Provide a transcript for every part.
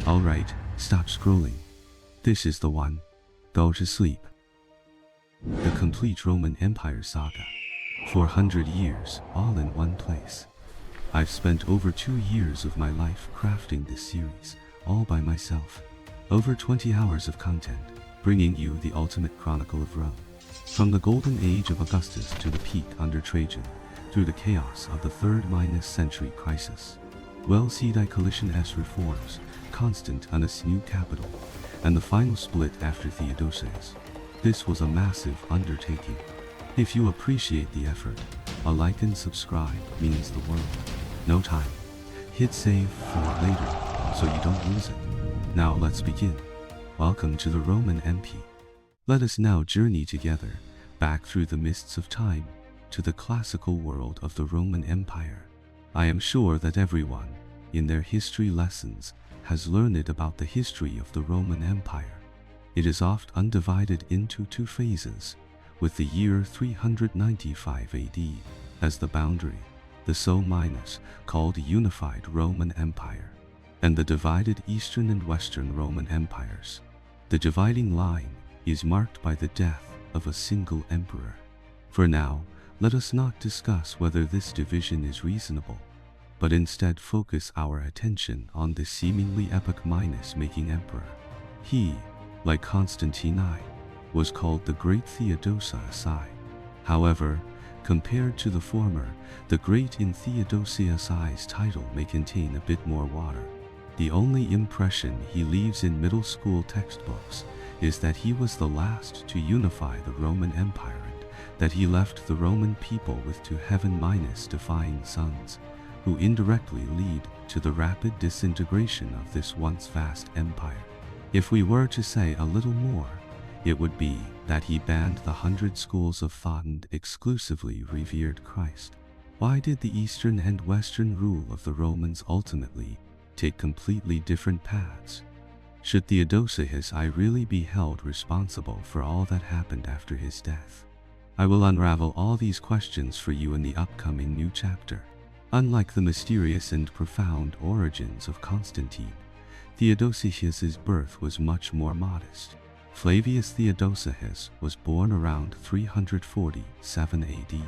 Alright, stop scrolling. This is the one. Go to sleep. The complete Roman Empire saga. 400 years, all in one place. I've spent over 2 years of my life crafting this series, all by myself. Over 20 hours of content, bringing you the ultimate chronicle of Rome. From the golden age of Augustus to the peak under Trajan, through the chaos of the 3rd century crisis. Well-seeded coalition-s reforms, constant on its new capital, and the final split after Theodosius. This was a massive undertaking. If you appreciate the effort, a like and subscribe means the world. No time. Hit save for later, so you don't lose it. Now let's begin. Welcome to the Roman MP. Let us now journey together, back through the mists of time, to the classical world of the Roman Empire. I am sure that everyone, in their history lessons, has learned about the history of the Roman Empire. It is oft undivided into 2 phases, with the year 395 AD as the boundary, the called Unified Roman Empire, and the divided Eastern and Western Roman Empires. The dividing line is marked by the death of a single emperor. For now, let us not discuss whether this division is reasonable, but instead focus our attention on the seemingly epoch-making emperor. He, like Constantine I, was called the Great Theodosius I. However, compared to the former, the Great in Theodosius I's title may contain a bit more water. The only impression he leaves in middle school textbooks is that he was the last to unify the Roman Empire and that he left the Roman people with 2 heaven-defying sons, who indirectly lead to the rapid disintegration of this once vast empire. If we were to say a little more, it would be that he banned the 100 schools of thought and exclusively revered Christ. Why did the Eastern and Western rule of the Romans ultimately take completely different paths? Should Theodosius I really be held responsible for all that happened after his death? I will unravel all these questions for you in the upcoming new chapter. Unlike the mysterious and profound origins of Constantine, Theodosius's birth was much more modest. Flavius Theodosius was born around 347 AD.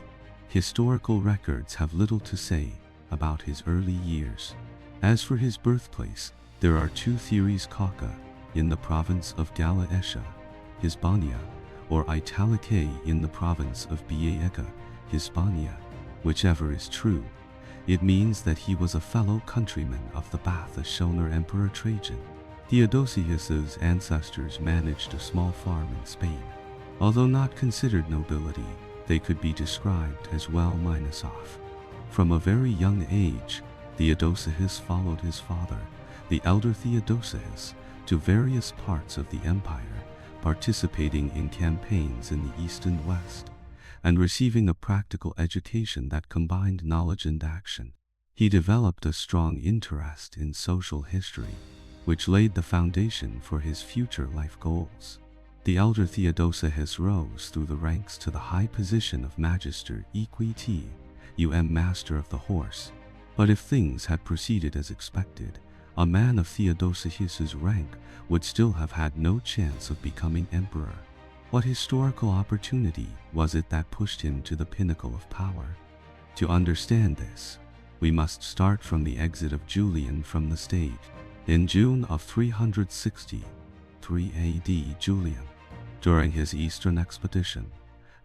Historical records have little to say about his early years. As for his birthplace, there are 2 theories: Cauca, in the province of Galatia, Hispania, or Italicae in the province of Boeotia, Hispania. Whichever is true, it means that he was a fellow countryman of the Bathoshoner Emperor Trajan. Theodosius's ancestors managed a small farm in Spain. Although not considered nobility, they could be described as well-off. From a very young age, Theodosius followed his father, the elder Theodosius, to various parts of the empire, participating in campaigns in the East and West, and receiving a practical education that combined knowledge and action. He developed a strong interest in social history, which laid the foundation for his future life goals. The elder Theodosius rose through the ranks to the high position of Magister Equitum, Master of the Horse. But if things had proceeded as expected, a man of Theodosius's rank would still have had no chance of becoming emperor. What historical opportunity was it that pushed him to the pinnacle of power? To understand this, we must start from the exit of Julian from the stage. In June of 363 AD, Julian, during his eastern expedition,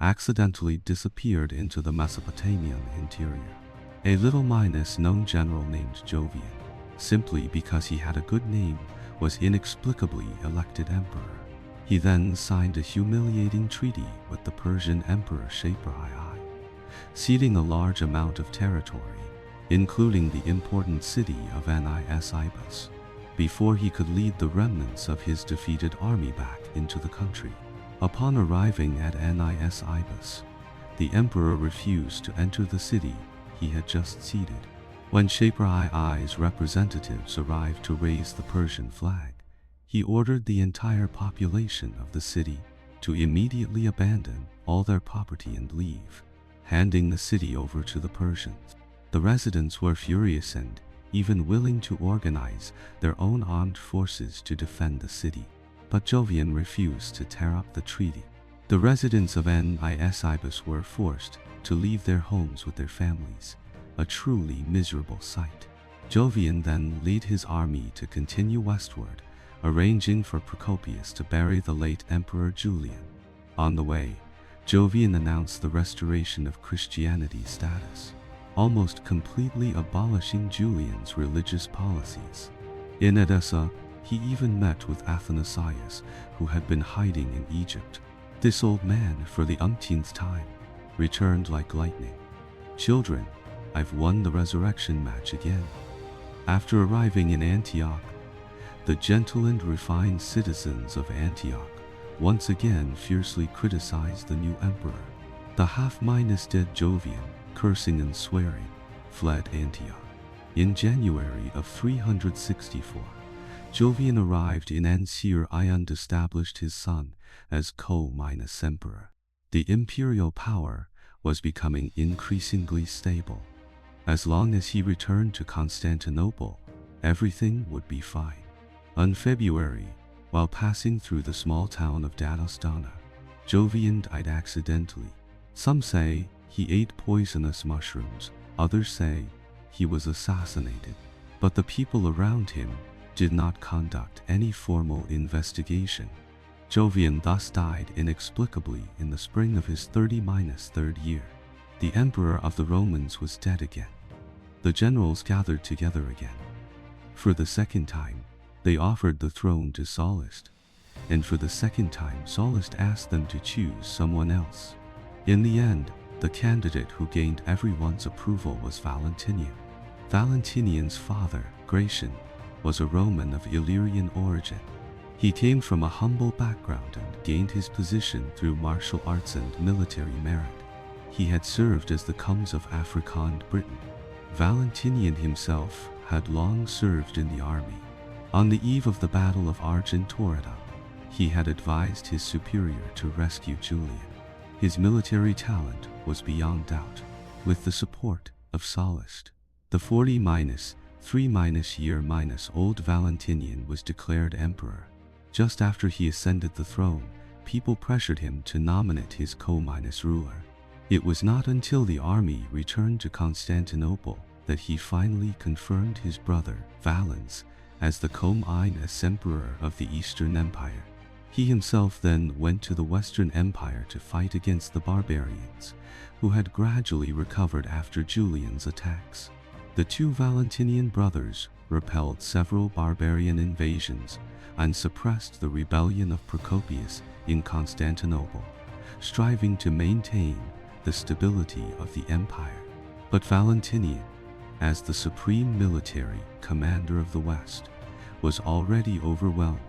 accidentally disappeared into the Mesopotamian interior. A little-known general named Jovian, simply because he had a good name, was inexplicably elected emperor. He then signed a humiliating treaty with the Persian Emperor Shatter II, ceding a large amount of territory, including the important city of Nisibis, before he could lead the remnants of his defeated army back into the country. Upon arriving at Nisibis, the emperor refused to enter the city he had just ceded. When Shatter II's representatives arrived to raise the Persian flag, he ordered the entire population of the city to immediately abandon all their property and leave, handing the city over to the Persians. The residents were furious and, even willing to organize their own armed forces to defend the city. But Jovian refused to tear up the treaty. The residents of Nisibis were forced to leave their homes with their families, a truly miserable sight. Jovian then led his army to continue westward, arranging for Procopius to bury the late Emperor Julian. On the way, Jovian announced the restoration of Christianity's status, almost completely abolishing Julian's religious policies. In Edessa, he even met with Athanasius, who had been hiding in Egypt. This old man, for the umpteenth time, returned like lightning. "Children, I've won the resurrection match again." After arriving in Antioch, the gentle and refined citizens of Antioch once again fiercely criticized the new emperor. The half-dead Jovian, cursing and swearing, fled Antioch. In January of 364, Jovian arrived in Ancire and established his son as co-emperor. The imperial power was becoming increasingly stable. As long as he returned to Constantinople, everything would be fine. On February, while passing through the small town of Danube, Jovian died accidentally. Some say he ate poisonous mushrooms, others say he was assassinated. But the people around him did not conduct any formal investigation. Jovian thus died inexplicably in the spring of his 30-3rd year. The emperor of the Romans was dead again. The generals gathered together again. For the second time, they offered the throne to Sallust, and for the second time Sallust asked them to choose someone else. In the end, the candidate who gained everyone's approval was Valentinian. Valentinian's father, Gratian, was a Roman of Illyrian origin. He came from a humble background and gained his position through martial arts and military merit. He had served as the comes of Africa and Britain. Valentinian himself had long served in the army. On the eve of the Battle of Argentorida, he had advised his superior to rescue Julian. His military talent was beyond doubt. With the support of Sallust, the 40-3-year-old Valentinian was declared emperor. Just after he ascended the throne, people pressured him to nominate his co-ruler. It was not until the army returned to Constantinople that he finally confirmed his brother, Valens, as the co-emperor of the Eastern Empire. He himself then went to the Western Empire to fight against the barbarians, who had gradually recovered after Julian's attacks. The two Valentinian brothers repelled several barbarian invasions and suppressed the rebellion of Procopius in Constantinople, striving to maintain the stability of the empire. But Valentinian, as the supreme military commander of the West, was already overwhelmed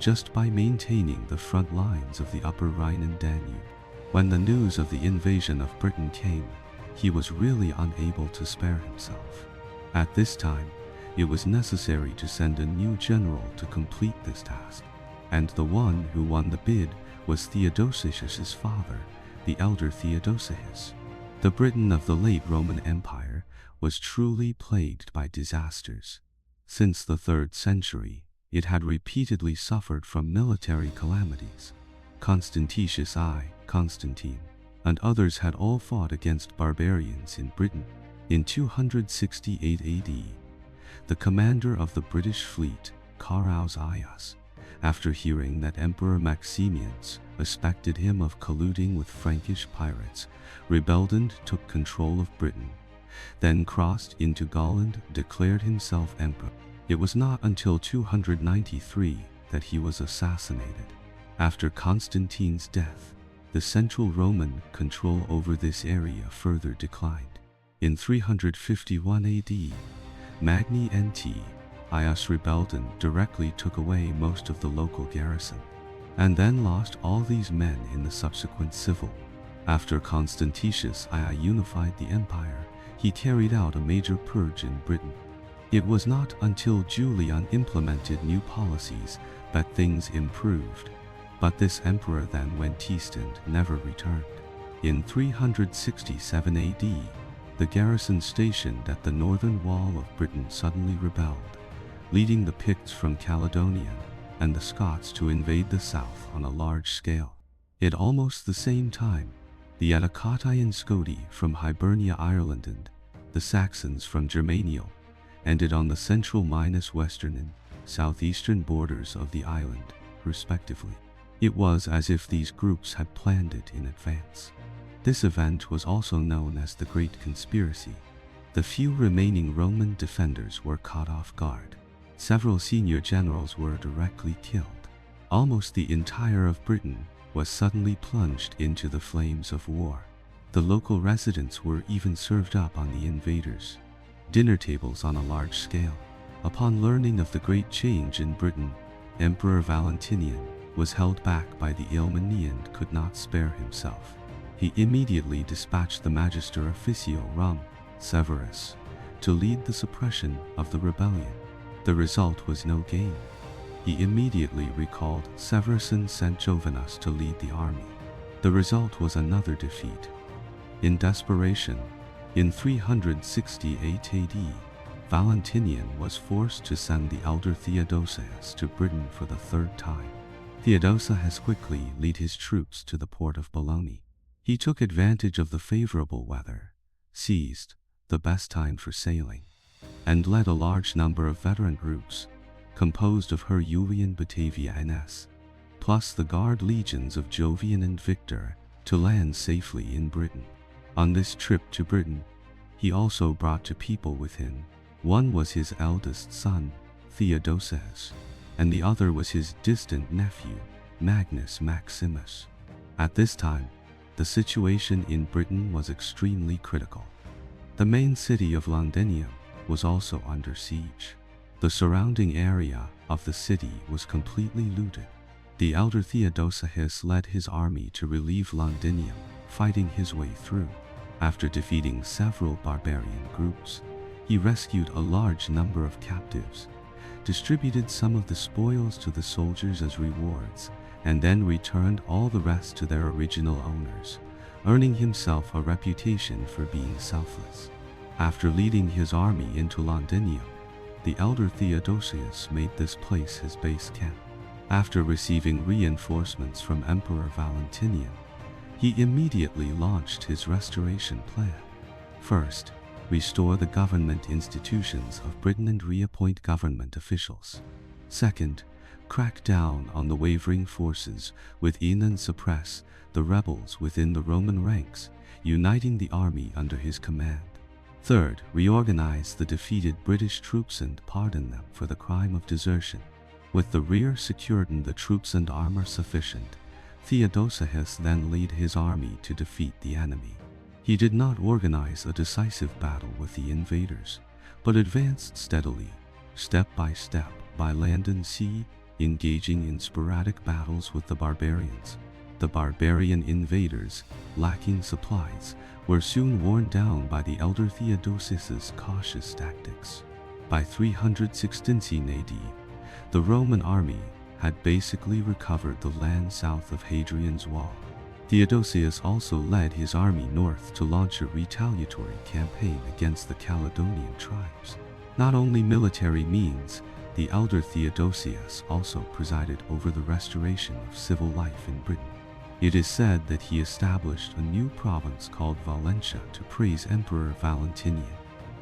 just by maintaining the front lines of the Upper Rhine and Danube. When the news of the invasion of Britain came, he was really unable to spare himself. At this time, it was necessary to send a new general to complete this task, and the one who won the bid was Theodosius' father, the elder Theodosius. The Britain of the late Roman Empire was truly plagued by disasters. Since the 3rd century, it had repeatedly suffered from military calamities. Constantius I, Constantine, and others had all fought against barbarians in Britain. In 268 AD, the commander of the British fleet, Carausius, after hearing that Emperor Maximianus suspected him of colluding with Frankish pirates, rebelled and took control of Britain, then crossed into Gaul and declared himself emperor. It was not until 293 that he was assassinated. After Constantine's death, the central Roman control over this area further declined. In 351 AD, Magni Antius rebelled and directly took away most of the local garrison, and then lost all these men in the subsequent civil. After Constantius I unified the empire, he carried out a major purge in Britain. It was not until Julian implemented new policies that things improved, but this emperor then went east and never returned. In 367 AD, the garrison stationed at the northern wall of Britain suddenly rebelled, leading the Picts from Caledonia and the Scots to invade the south on a large scale. At almost the same time, the Atticatian Scoti from Hibernia, Ireland, and the Saxons from Germania ended on the central minus western and southeastern borders of the island, respectively. It was as if these groups had planned it in advance. This event was also known as the Great Conspiracy. The few remaining Roman defenders were caught off guard. Several senior generals were directly killed. Almost the entire of Britain was suddenly plunged into the flames of war. The local residents were even served up on the invaders' dinner tables on a large scale. Upon learning of the great change in Britain, Emperor Valentinian was held back by the Alemanni and could not spare himself. He immediately dispatched the Magister Officio Rum, Severus, to lead the suppression of the rebellion. The result was no gain. He immediately recalled Severus and sent Jovinus to lead the army. The result was another defeat. In desperation, in 368 AD, Valentinian was forced to send the elder Theodosius to Britain for the third time. Theodosius quickly led his troops to the port of Bologna. He took advantage of the favorable weather, seized the best time for sailing, and led a large number of veteran groups, composed of Herculean Batavia NS, plus the guard legions of Jovian and Victor, to land safely in Britain. On this trip to Britain, he also brought two people with him. One was his eldest son, Theodosius, and the other was his distant nephew, Magnus Maximus. At this time, the situation in Britain was extremely critical. The main city of Londinium was also under siege. The surrounding area of the city was completely looted. The elder Theodosius led his army to relieve Londinium, fighting his way through. After defeating several barbarian groups, he rescued a large number of captives, distributed some of the spoils to the soldiers as rewards, and then returned all the rest to their original owners, earning himself a reputation for being selfless. After leading his army into Londinium, the elder Theodosius made this place his base camp. After receiving reinforcements from Emperor Valentinian, he immediately launched his restoration plan. First, restore the government institutions of Britain and reappoint government officials. Second, crack down on the wavering forces within and suppress the rebels within the Roman ranks, uniting the army under his command. Third, reorganize the defeated British troops and pardon them for the crime of desertion. With the rear secured and the troops and armor sufficient, Theodosius then led his army to defeat the enemy. He did not organize a decisive battle with the invaders, but advanced steadily, step by step, by land and sea, engaging in sporadic battles with the barbarians. The barbarian invaders, lacking supplies, were soon worn down by the elder Theodosius's cautious tactics. By 316 AD, the Roman army had basically recovered the land south of Hadrian's Wall. Theodosius also led his army north to launch a retaliatory campaign against the Caledonian tribes. Not only military means, the elder Theodosius also presided over the restoration of civil life in Britain. It is said that he established a new province called Valentia to praise Emperor Valentinian.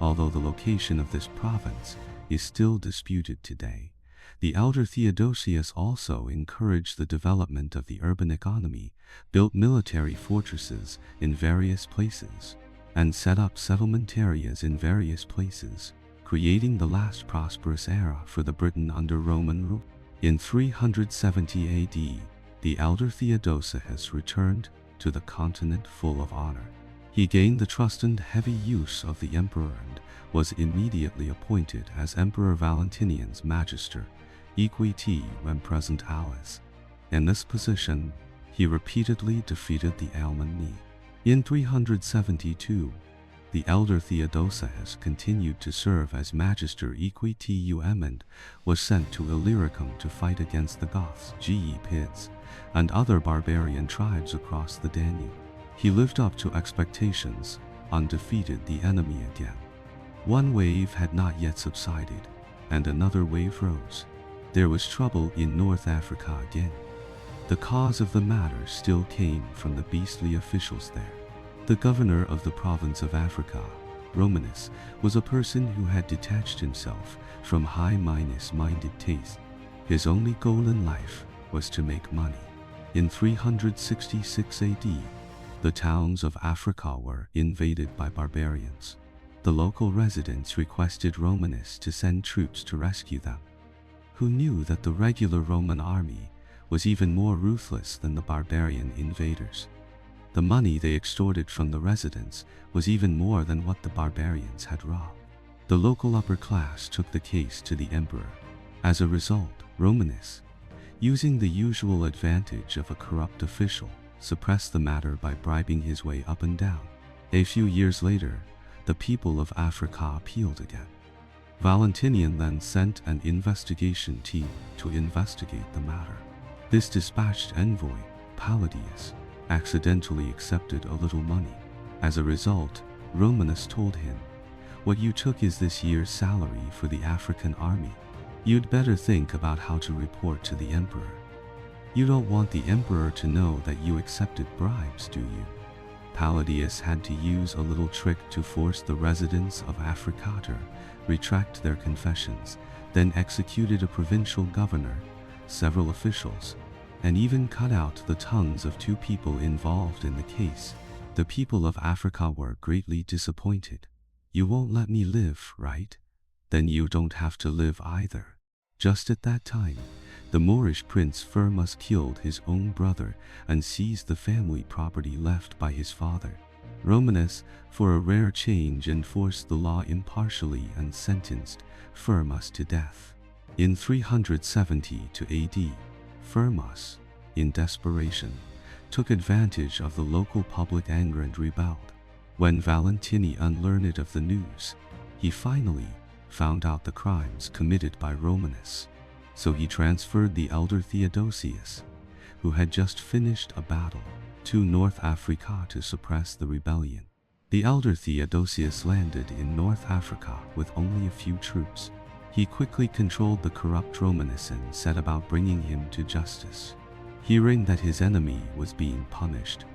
Although the location of this province is still disputed today, the elder Theodosius also encouraged the development of the urban economy, built military fortresses in various places, and set up settlement areas in various places, creating the last prosperous era for the Britain under Roman rule. In 370 AD, the elder Theodosius returned to the continent full of honor. He gained the trust and heavy use of the emperor and was immediately appointed as Emperor Valentinian's Magister Equiti when present alias. In this position, he repeatedly defeated the Alemanni. In 372, the elder Theodosius continued to serve as Magister Equitum and was sent to Illyricum to fight against the Goths, Gepids, and other barbarian tribes across the Danube. He lived up to expectations, undefeated the enemy again. One wave had not yet subsided, and another wave rose. There was trouble in North Africa again. The cause of the matter still came from the beastly officials there. The governor of the province of Africa, Romanus, was a person who had detached himself from high-minded taste. His only goal in life was to make money. In 366 AD, the towns of Africa were invaded by barbarians. The local residents requested Romanus to send troops to rescue them. Who knew that the regular Roman army was even more ruthless than the barbarian invaders? The money they extorted from the residents was even more than what the barbarians had robbed. The local upper class took the case to the emperor. As a result, Romanus, using the usual advantage of a corrupt official, suppressed the matter by bribing his way up and down. A few years later, the people of Africa appealed again. Valentinian then sent an investigation team to investigate the matter. This dispatched envoy, Palladius, accidentally accepted a little money. As a result, Romanus told him, "What you took is this year's salary for the African army. You'd better think about how to report to the emperor. You don't want the emperor to know that you accepted bribes, do you?" Palladius had to use a little trick to force the residents of Africa to retract their confessions, then executed a provincial governor, several officials, and even cut out the tongues of 2 people involved in the case. The people of Africa were greatly disappointed. "You won't let me live, right? Then you don't have to live either." Just at that time, the Moorish prince Firmus killed his own brother and seized the family property left by his father. Romanus, for a rare change, enforced the law impartially and sentenced Firmus to death. In 370 AD, Firmus, in desperation, took advantage of the local public anger and rebelled. When Valentinian learned of the news, he finally found out the crimes committed by Romanus. So he transferred the elder Theodosius, who had just finished a battle, to North Africa to suppress the rebellion. The elder Theodosius landed in North Africa with only a few troops. He quickly controlled the corrupt Romanus and set about bringing him to justice. Hearing that his enemy was being punished,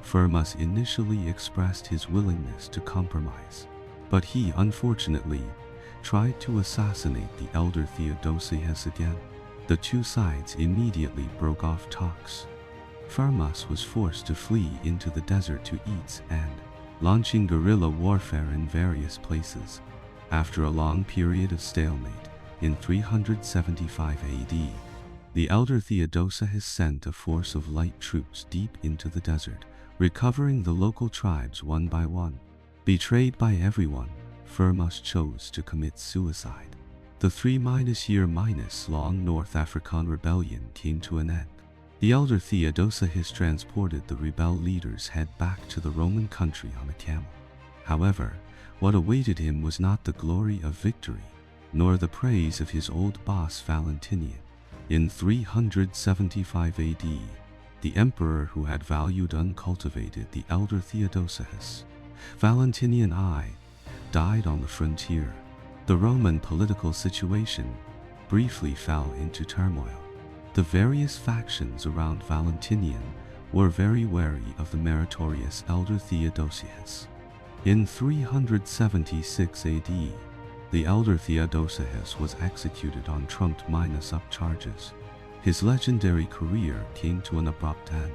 Firmus initially expressed his willingness to compromise. But he, unfortunately, tried to assassinate the elder Theodosius again. The 2 sides immediately broke off talks. Firmus was forced to flee into the desert to eat and launching guerrilla warfare in various places. After a long period of stalemate, in 375 AD, the elder Theodosius sent a force of light troops deep into the desert, recovering the local tribes one by one. Betrayed by everyone, Firmus chose to commit suicide. The 3-year-long North African rebellion came to an end. The elder Theodosius transported the rebel leader's head back to the Roman country on a camel. However, what awaited him was not the glory of victory, nor the praise of his old boss Valentinian. In 375 AD, the emperor who had valued uncultivated the elder Theodosius, Valentinian I, died on the frontier. The Roman political situation briefly fell into turmoil. The various factions around Valentinian were very wary of the meritorious elder Theodosius. In 376 AD, the elder Theodosius was executed on trumped-up charges. His legendary career came to an abrupt end.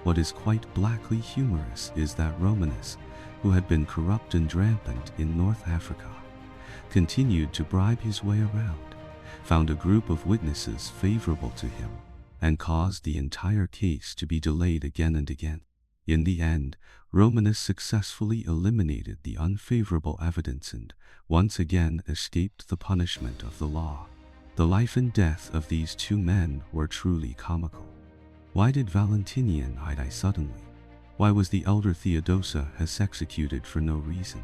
What is quite blackly humorous is that Romanus, who had been corrupt and rampant in North Africa, continued to bribe his way around, found a group of witnesses favorable to him, and caused the entire case to be delayed again and again. In the end, Romanus successfully eliminated the unfavorable evidence and once again escaped the punishment of the law. The life and death of these 2 men were truly comical. Why did Valentinian die suddenly? Why was the elder Theodosius executed for no reason?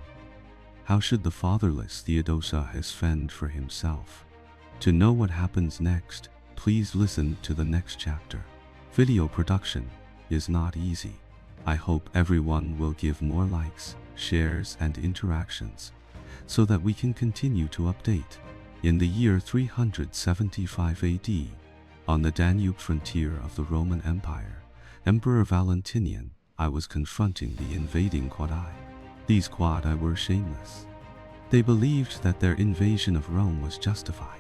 How should the fatherless Theodosius fend for himself? To know what happens next, please listen to the next chapter. Video production is not easy. I hope everyone will give more likes, shares, and interactions, so that we can continue to update. In the year 375 AD, on the Danube frontier of the Roman Empire, Emperor Valentinian I was confronting the invading Quadi. These Quadi were shameless. They believed that their invasion of Rome was justified,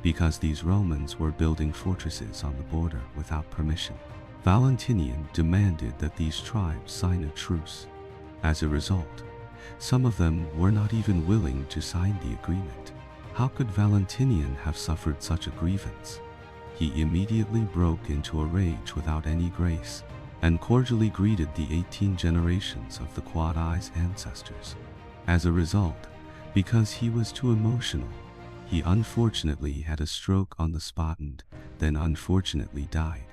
because these Romans were building fortresses on the border without permission. Valentinian demanded that these tribes sign a truce. As a result, some of them were not even willing to sign the agreement. How could Valentinian have suffered such a grievance? He immediately broke into a rage without any grace, and cordially greeted the 18 generations of the Quadi's ancestors. As a result, because he was too emotional, he unfortunately had a stroke on the spot and then unfortunately died.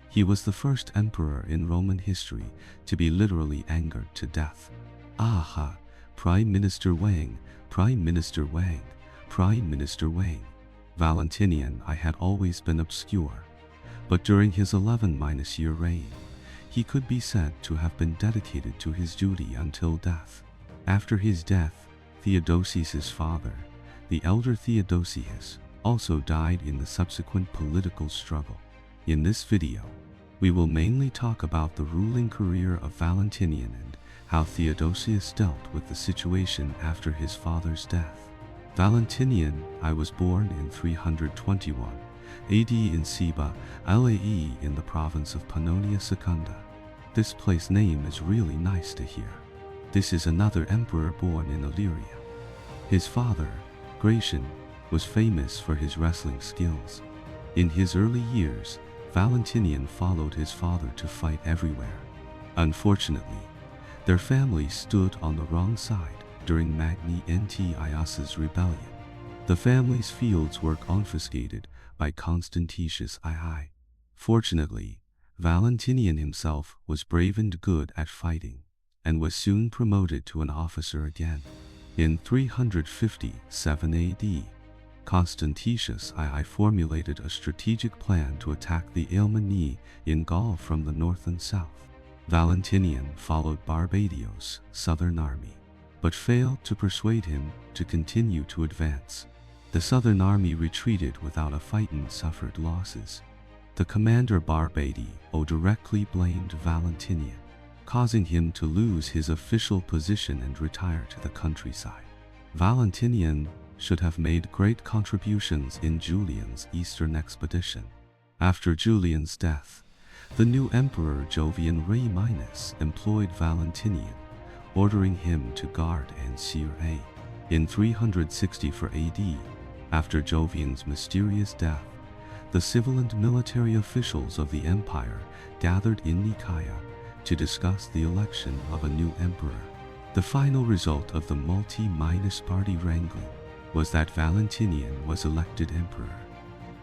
He was the first emperor in Roman history to be literally angered to death. Aha! Prime Minister Wang, Prime Minister Wang, Prime Minister Wang. Valentinian I had always been obscure, but during his 11-year reign, he could be said to have been dedicated to his duty until death. After his death, Theodosius' father, the elder Theodosius, also died in the subsequent political struggle. In this video, we will mainly talk about the ruling career of Valentinian and how Theodosius dealt with the situation after his father's death. Valentinian I was born in 321 AD in Seba, Lae in the province of Pannonia Secunda. This place name is really nice to hear. This is another emperor born in Illyria. His father, Gratian, was famous for his wrestling skills. In his early years, Valentinian followed his father to fight everywhere. Unfortunately, their family stood on the wrong side during Magni Antiochus's rebellion. The family's fields were confiscated by Constantius II. Fortunately, Valentinian himself was brave and good at fighting, and was soon promoted to an officer again. In 357 AD, Constantius II formulated a strategic plan to attack the Alemanni in Gaul from the north and south. Valentinian followed Barbadios' southern army, but failed to persuade him to continue to advance. The southern army retreated without a fight and suffered losses. The commander Barbadio directly blamed Valentinian, causing him to lose his official position and retire to the countryside. Valentinian should have made great contributions in Julian's eastern expedition. After Julian's death, the new emperor Jovian Reyminus employed Valentinian, ordering him to guard Ancire. In 364 AD, after Jovian's mysterious death, the civil and military officials of the empire gathered in Nicaea to discuss the election of a new emperor. The final result of the multi-party wrangling was that Valentinian was elected emperor.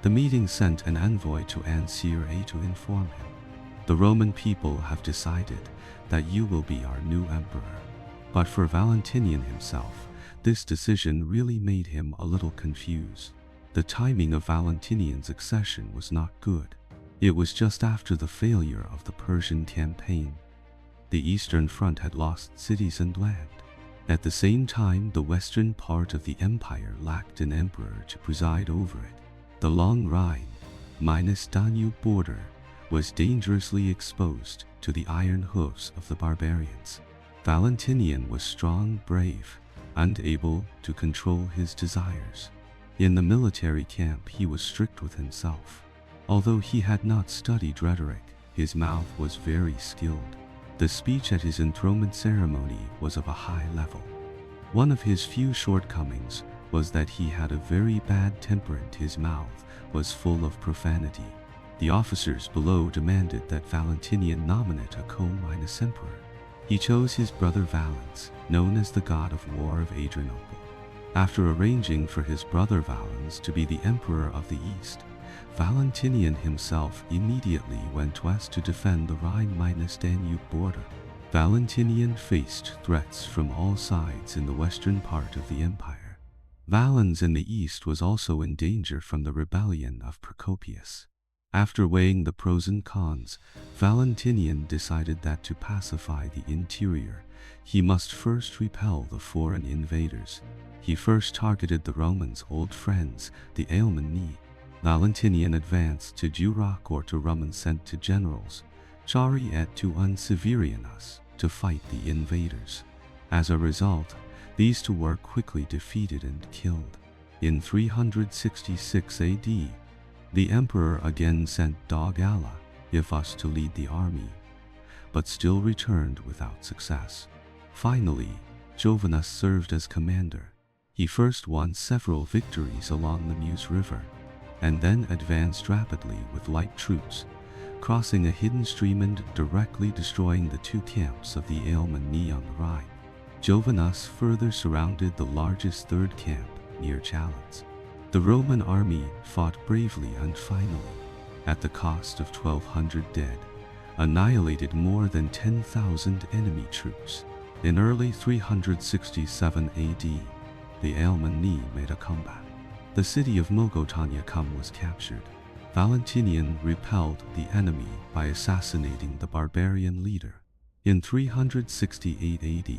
The meeting sent an envoy to Ancire to inform him, "The Roman people have decided that you will be our new emperor." But for Valentinian himself, this decision really made him a little confused. The timing of Valentinian's accession was not good. It was just after the failure of the Persian campaign. The eastern front had lost cities and land. At the same time, the western part of the empire lacked an emperor to preside over it. The long Rhine, minus Danube border, was dangerously exposed to the iron hoofs of the barbarians. Valentinian was strong, brave, and able to control his desires. In the military camp, he was strict with himself. Although he had not studied rhetoric, his mouth was very skilled. The speech at his enthronement ceremony was of a high level. One of his few shortcomings was that he had a very bad temper and his mouth was full of profanity. The officers below demanded that Valentinian nominate a co-emperor. He chose his brother Valens, known as the god of war of Adrianople. After arranging for his brother Valens to be the emperor of the East, Valentinian himself immediately went west to defend the Rhine-Danube border. Valentinian faced threats from all sides in the western part of the empire. Valens in the east was also in danger from the rebellion of Procopius. After weighing the pros and cons, Valentinian decided that to pacify the interior, he must first repel the foreign invaders. He first targeted the Romans' old friends, the Alemanni. Valentinian advanced to Duroc or to Roman sent to generals, Chari et to Severianus, to fight the invaders. As a result, these two were quickly defeated and killed. In 366 AD, the emperor again sent Dogala, Iphus, to lead the army, but still returned without success. Finally, Jovinus served as commander. He first won several victories along the Meuse River, and then advanced rapidly with light troops, crossing a hidden stream and directly destroying the two camps of the Alemanni on the Rhine. Jovinus further surrounded the largest third camp near Chalons. The Roman army fought bravely and finally, at the cost of 1,200 dead, annihilated more than 10,000 enemy troops. In early 367 AD, the Alemanni made a comeback. The city of Mogotaniacum was captured. Valentinian repelled the enemy by assassinating the barbarian leader. In 368 AD,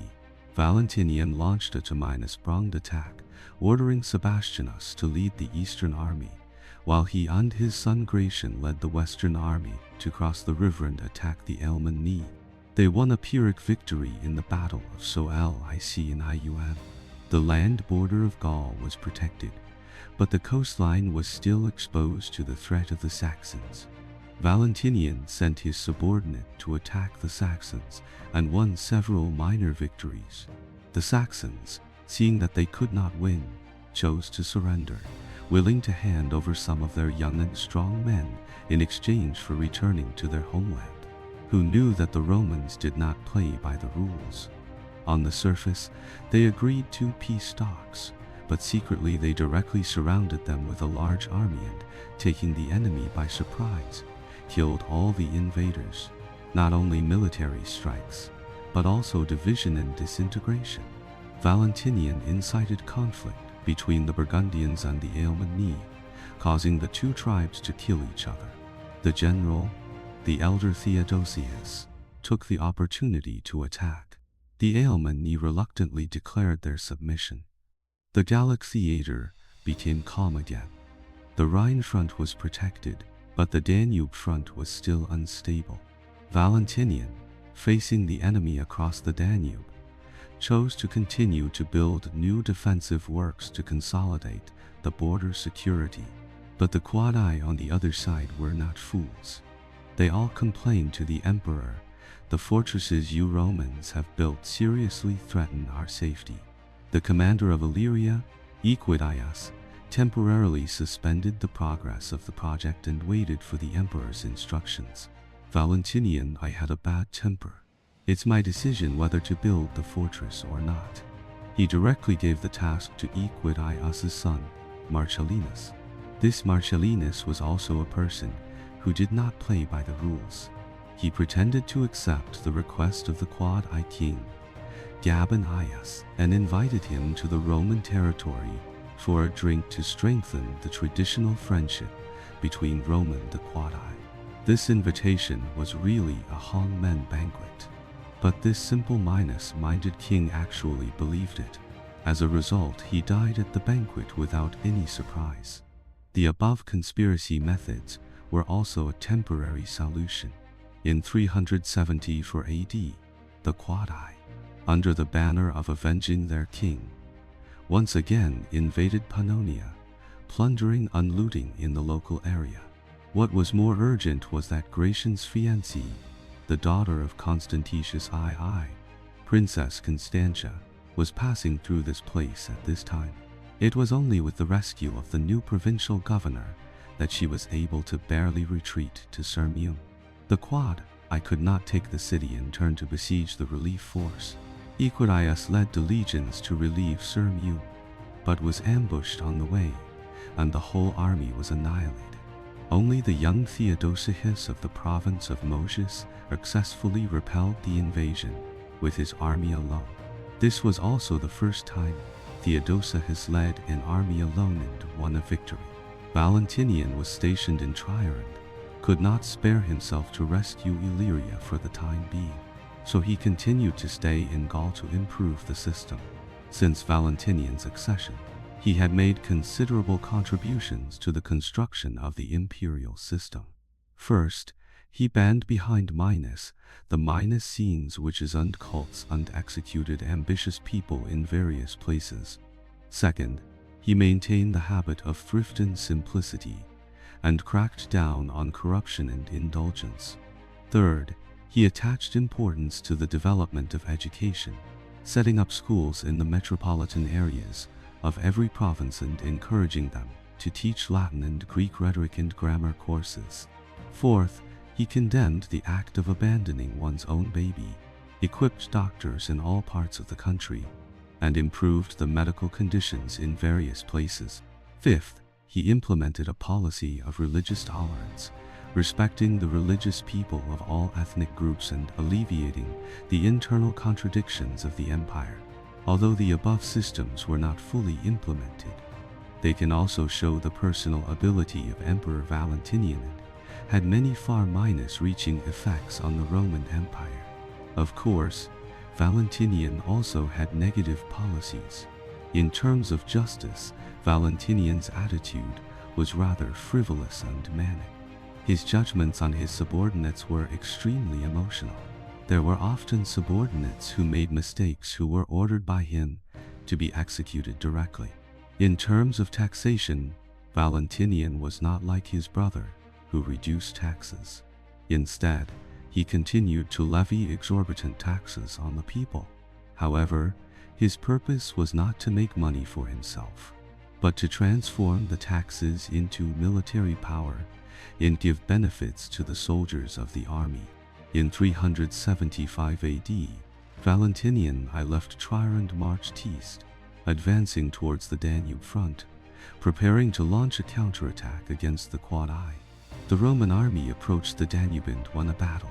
Valentinian launched a two-pronged attack, ordering Sebastianus to lead the eastern army, while he and his son Gratian led the western army to cross the river and attack the Alemanni. They won a Pyrrhic victory in the Battle of Soel-Ium. The land border of Gaul was protected, but the coastline was still exposed to the threat of the Saxons. Valentinian sent his subordinate to attack the Saxons and won several minor victories. The Saxons, seeing that they could not win, chose to surrender, willing to hand over some of their young and strong men in exchange for returning to their homeland, who knew that the Romans did not play by the rules. On the surface, they agreed to peace talks, but secretly they directly surrounded them with a large army and, taking the enemy by surprise, killed all the invaders. Not only military strikes, but also division and disintegration. Valentinian incited conflict between the Burgundians and the Alemanni, causing the two tribes to kill each other. The general, the elder Theodosius, took the opportunity to attack. The Alemanni reluctantly declared their submission. The Gallic theater became calm again. The Rhine front was protected, but the Danube front was still unstable. Valentinian, facing the enemy across the Danube, chose to continue to build new defensive works to consolidate the border security. But the Quadi on the other side were not fools. They all complained to the emperor, "The fortresses you Romans have built seriously threaten our safety." The commander of Illyria, Equidius, temporarily suspended the progress of the project and waited for the emperor's instructions. Valentinian, I had a bad temper. It's my decision whether to build the fortress or not. He directly gave the task to Equidius's son, Marcellinus. This Marcellinus was also a person who did not play by the rules. He pretended to accept the request of the Quadi king, Gabinius, and invited him to the Roman territory for a drink to strengthen the traditional friendship between Rome and the Quadi. This invitation was really a hangmen banquet, but this simple-minded king actually believed it. As a result, he died at the banquet without any surprise. The above conspiracy methods were also a temporary solution. In 374 AD, the Quadi, under the banner of avenging their king, once again invaded Pannonia, plundering and looting in the local area. What was more urgent was that Gratian's fiancée, the daughter of Constantius II, Princess Constantia, was passing through this place at this time. It was only with the rescue of the new provincial governor that she was able to barely retreat to Sirmium. The Quadi could not take the city and turn to besiege the relief force. Equidius led the legions to relieve Sirmium, but was ambushed on the way, and the whole army was annihilated. Only the young Theodosius of the province of Moesius successfully repelled the invasion with his army alone. This was also the first time Theodosius led an army alone and won a victory. Valentinian was stationed in Trier and could not spare himself to rescue Illyria for the time being. so he continued to stay in Gaul to improve the system. Since Valentinian's accession, he had made considerable contributions to the construction of the imperial system. First, he banned behind Minus the Minus scenes, which is cults and executed ambitious people in various places. Second, he maintained the habit of thrift and simplicity, and cracked down on corruption and indulgence. Third, he attached importance to the development of education, setting up schools in the metropolitan areas of every province and encouraging them to teach Latin and Greek rhetoric and grammar courses. Fourth, he condemned the act of abandoning one's own baby, equipped doctors in all parts of the country, and improved the medical conditions in various places. Fifth, he implemented a policy of religious tolerance, respecting the religious people of all ethnic groups and alleviating the internal contradictions of the empire. Although the above systems were not fully implemented, they can also show the personal ability of Emperor Valentinian and had many far-reaching effects on the Roman Empire. Of course, Valentinian also had negative policies. In terms of justice, Valentinian's attitude was rather frivolous and manic. His judgments on his subordinates were extremely emotional. There were often subordinates who made mistakes who were ordered by him to be executed directly. In terms of taxation, Valentinian was not like his brother, who reduced taxes. Instead, he continued to levy exorbitant taxes on the people. However, his purpose was not to make money for himself, but to transform the taxes into military power and give benefits to the soldiers of the army. In 375 AD, Valentinian I left Trier and marched east, advancing towards the Danube front, preparing to launch a counterattack against the Quad I. The Roman army approached the Danube and won a battle.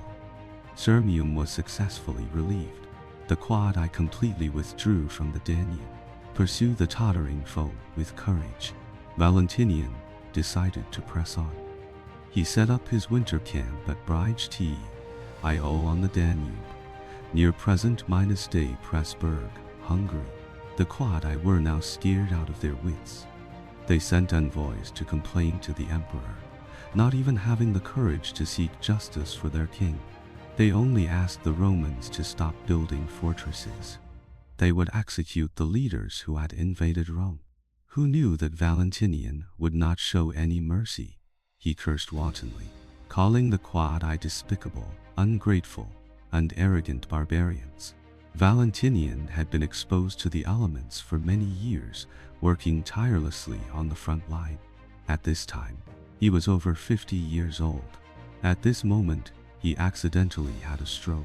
Sirmium was successfully relieved. The Quad I completely withdrew from the Danube. Pursue the tottering foe with courage. Valentinian decided to press on. He set up his winter camp at Brige IO on the Danube, near present Day Pressburg, Hungary. The Quad I were now scared out of their wits. They sent envoys to complain to the emperor, not even having the courage to seek justice for their king. They only asked the Romans to stop building fortresses. They would execute the leaders who had invaded Rome. Who knew that Valentinian would not show any mercy? He cursed wantonly, calling the Quad I despicable, ungrateful, and arrogant barbarians. Valentinian had been exposed to the elements for many years, working tirelessly on the front line. At this time, he was over 50 years old. At this moment, he accidentally had a stroke.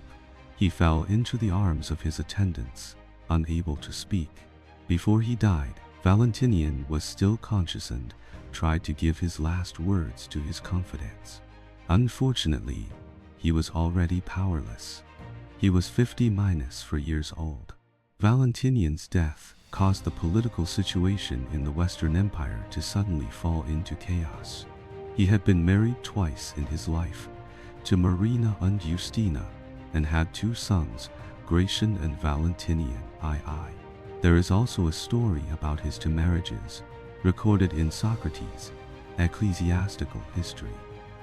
He fell into the arms of his attendants, unable to speak. Before he died, Valentinian was still conscious and tried to give his last words to his confidants. Unfortunately, he was already powerless. He was 50- years old. Valentinian's death caused the political situation in the Western Empire to suddenly fall into chaos. He had been married twice in his life, to Marina and Justina, and had two sons, Gratian and Valentinian II. There is also a story about his two marriages, recorded in Socrates' ecclesiastical history.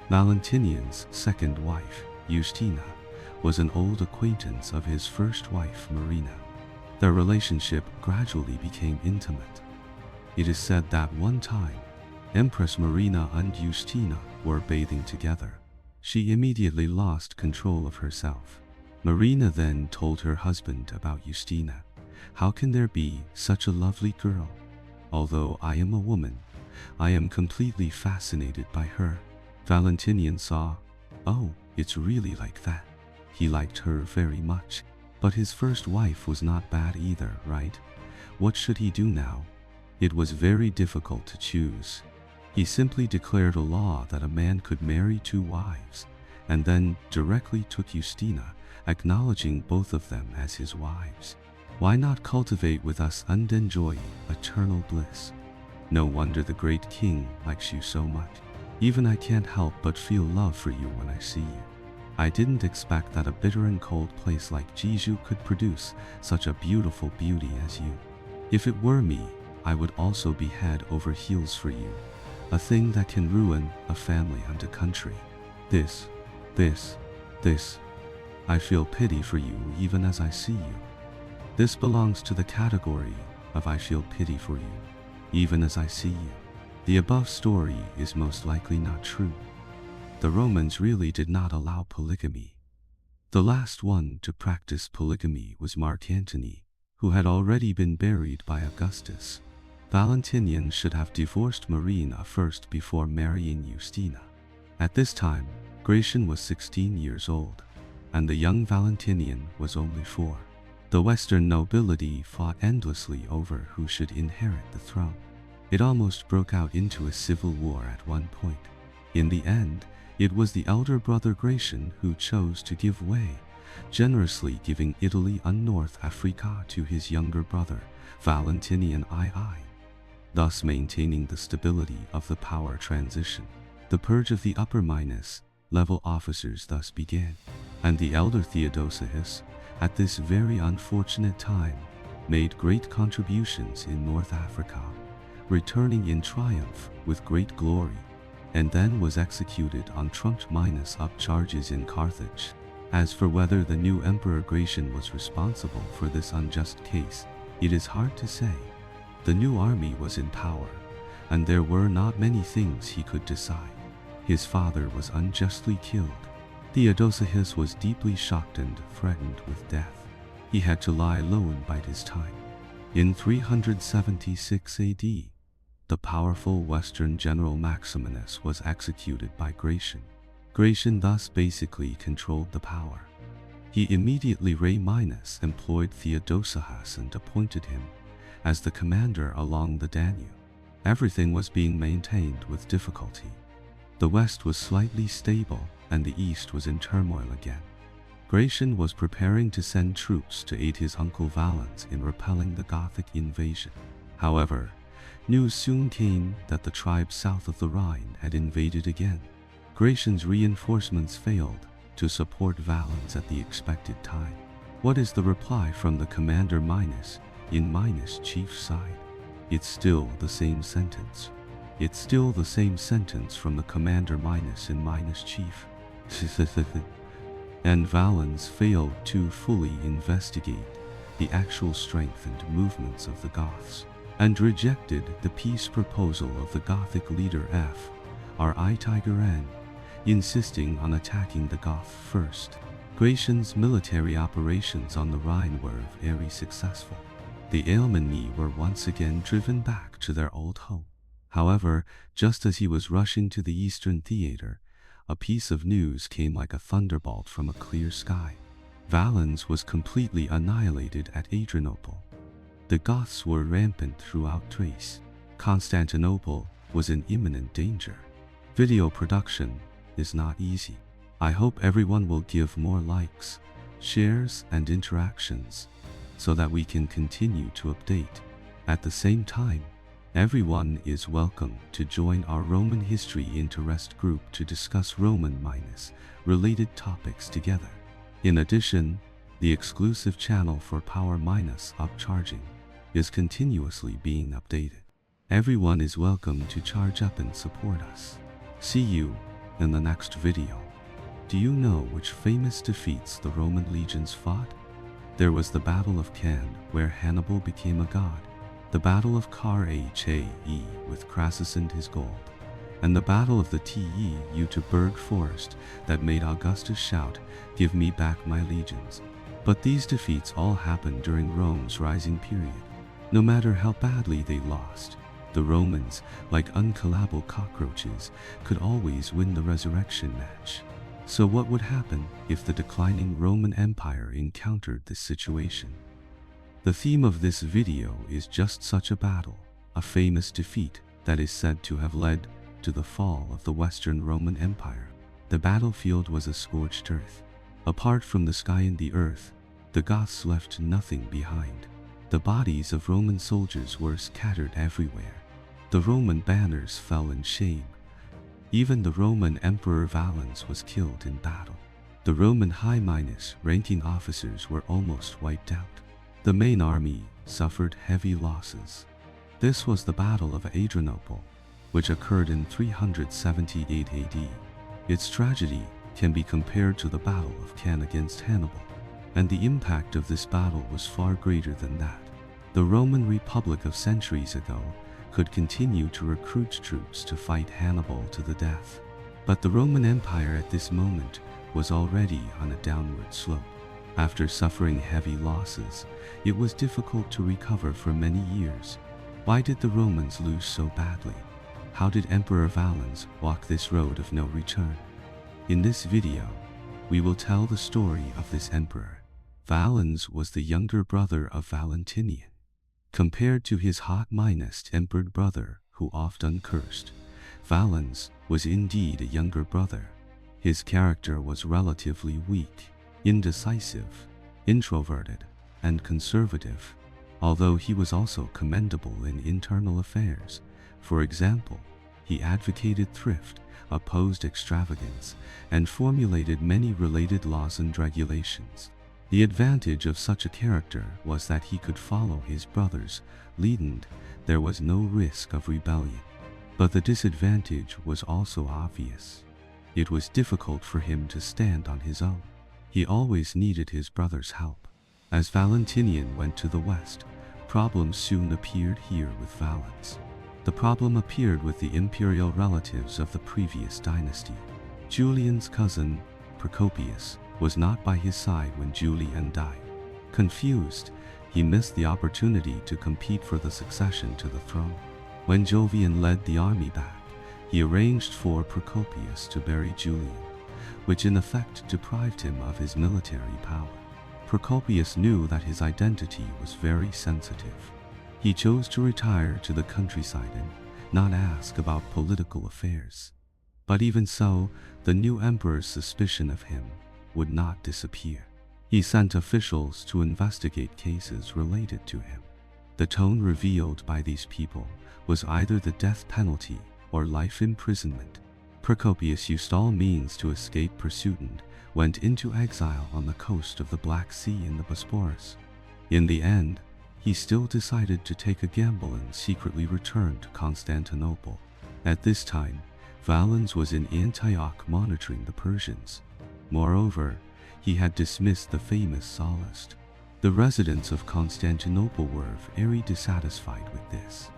Valentinian's second wife, Justina, was an old acquaintance of his first wife, Marina. Their relationship gradually became intimate. It is said that one time, Empress Marina and Justina were bathing together. She immediately lost control of herself. Marina then told her husband about Justina. How can there be such a lovely girl? Although I am a woman, I am completely fascinated by her. Valentinian saw, oh, it's really like that. He liked her very much. But his first wife was not bad either, right? What should he do now? It was very difficult to choose. He simply declared a law that a man could marry two wives, and then directly took Justina, acknowledging both of them as his wives. Why not cultivate with us and enjoy eternal bliss? No wonder the great king likes you so much. Even I can't help but feel love for you when I see you. I didn't expect that a bitter and cold place like Jeju could produce such a beautiful beauty as you. If it were me, I would also be head over heels for you, a thing that can ruin a family and a country. This. I feel pity for you even as I see you. This belongs to the category of I feel pity for you, even as I see you. The above story is most likely not true. The Romans really did not allow polygamy. The last one to practice polygamy was Mark Antony, who had already been buried by Augustus. Valentinian should have divorced Marina first before marrying Justina. At this time, Gratian was 16 years old, and the young Valentinian was only 4. The Western nobility fought endlessly over who should inherit the throne. It almost broke out into a civil war at one point. In the end, it was the elder brother Gratian who chose to give way, generously giving Italy and North Africa to his younger brother, Valentinian II, thus maintaining the stability of the power transition. The purge of the upper minus level officers thus began, and the elder Theodosius, at this very unfortunate time, made great contributions in North Africa, returning in triumph with great glory, and then was executed on trumped minus up charges in Carthage. As for whether the new Emperor Gratian was responsible for this unjust case, it is hard to say. The new army was in power, and there were not many things he could decide. His father was unjustly killed. Theodosius was deeply shocked and threatened with death. He had to lie low and bide his time. In 376 AD, the powerful Western general Maximinus was executed by Gratian. Gratian thus basically controlled the power. He immediately employed Theodosius and appointed him as the commander along the Danube. Everything was being maintained with difficulty. The west was slightly stable, and the east was in turmoil again. Gratian was preparing to send troops to aid his uncle Valens in repelling the Gothic invasion. However, news soon came that the tribes south of the Rhine had invaded again. Gratian's reinforcements failed to support Valens at the expected time. What is the reply from the commander minus chief's side? It's still the same sentence. It's still the same sentence from the commander minus chief. And Valens failed to fully investigate the actual strength and movements of the Goths, and rejected the peace proposal of the Gothic leader Fr. Tiger N, insisting on attacking the Goths first. Gratian's military operations on the Rhine were very successful. The Alemanni were once again driven back to their old home. However, just as he was rushing to the eastern theater, a piece of news came like a thunderbolt from a clear sky. Valens was completely annihilated at Adrianople. The Goths were rampant throughout Thrace. Constantinople was in imminent danger. Video production is not easy. I hope everyone will give more likes, shares, and interactions so that we can continue to update. At the same time, everyone is welcome to join our Roman History Interest group to discuss Roman-related topics together. In addition, the exclusive channel for Power upcharging is continuously being updated. Everyone is welcome to charge up and support us. See you in the next video. Do you know which famous defeats the Roman legions fought? There was the Battle of Cannae, where Hannibal became a god, the Battle of Carrhae with Crassus and his gold, and the Battle of the Teutoburg Forest that made Augustus shout, "Give me back my legions." But these defeats all happened during Rome's rising period. No matter how badly they lost, the Romans, like unkillable cockroaches, could always win the resurrection match. So what would happen if the declining Roman Empire encountered this situation? The theme of this video is just such a battle, a famous defeat that is said to have led to the fall of the Western Roman Empire. The battlefield was a scorched earth. Apart from the sky and the earth, the Goths left nothing behind. The bodies of Roman soldiers were scattered everywhere. The Roman banners fell in shame. Even the Roman Emperor Valens was killed in battle. The Roman high-ranking officers were almost wiped out. The main army suffered heavy losses. This was the Battle of Adrianople, which occurred in 378 AD. Its tragedy can be compared to the Battle of Cannae against Hannibal, and the impact of this battle was far greater than that. The Roman Republic of centuries ago could continue to recruit troops to fight Hannibal to the death. But the Roman Empire at this moment was already on a downward slope. After suffering heavy losses, it was difficult to recover for many years. Why did the Romans lose so badly? How did Emperor Valens walk this road of no return? In this video, we will tell the story of this emperor. Valens was the younger brother of Valentinian. Compared to his hot-empered brother, who often cursed, Valens was indeed a younger brother. His character was relatively weak, indecisive, introverted, and conservative, although he was also commendable in internal affairs. For example, he advocated thrift, opposed extravagance, and formulated many related laws and regulations. The advantage of such a character was that he could follow his brother's lead and there was no risk of rebellion. But the disadvantage was also obvious. It was difficult for him to stand on his own. He always needed his brother's help. As Valentinian went to the west, problems soon appeared here with Valens. The problem appeared with the imperial relatives of the previous dynasty. Julian's cousin, Procopius, was not by his side when Julian died. Confused, he missed the opportunity to compete for the succession to the throne. When Jovian led the army back, he arranged for Procopius to bury Julian, which in effect deprived him of his military power. Procopius knew that his identity was very sensitive. He chose to retire to the countryside and not ask about political affairs. But even so, the new emperor's suspicion of him would not disappear. He sent officials to investigate cases related to him. The tone revealed by these people was either the death penalty or life imprisonment. Procopius used all means to escape pursuit and went into exile on the coast of the Black Sea in the Bosporus. In the end, he still decided to take a gamble and secretly return to Constantinople. At this time, Valens was in Antioch monitoring the Persians. Moreover, he had dismissed the famous Sallust. The residents of Constantinople were very dissatisfied with this.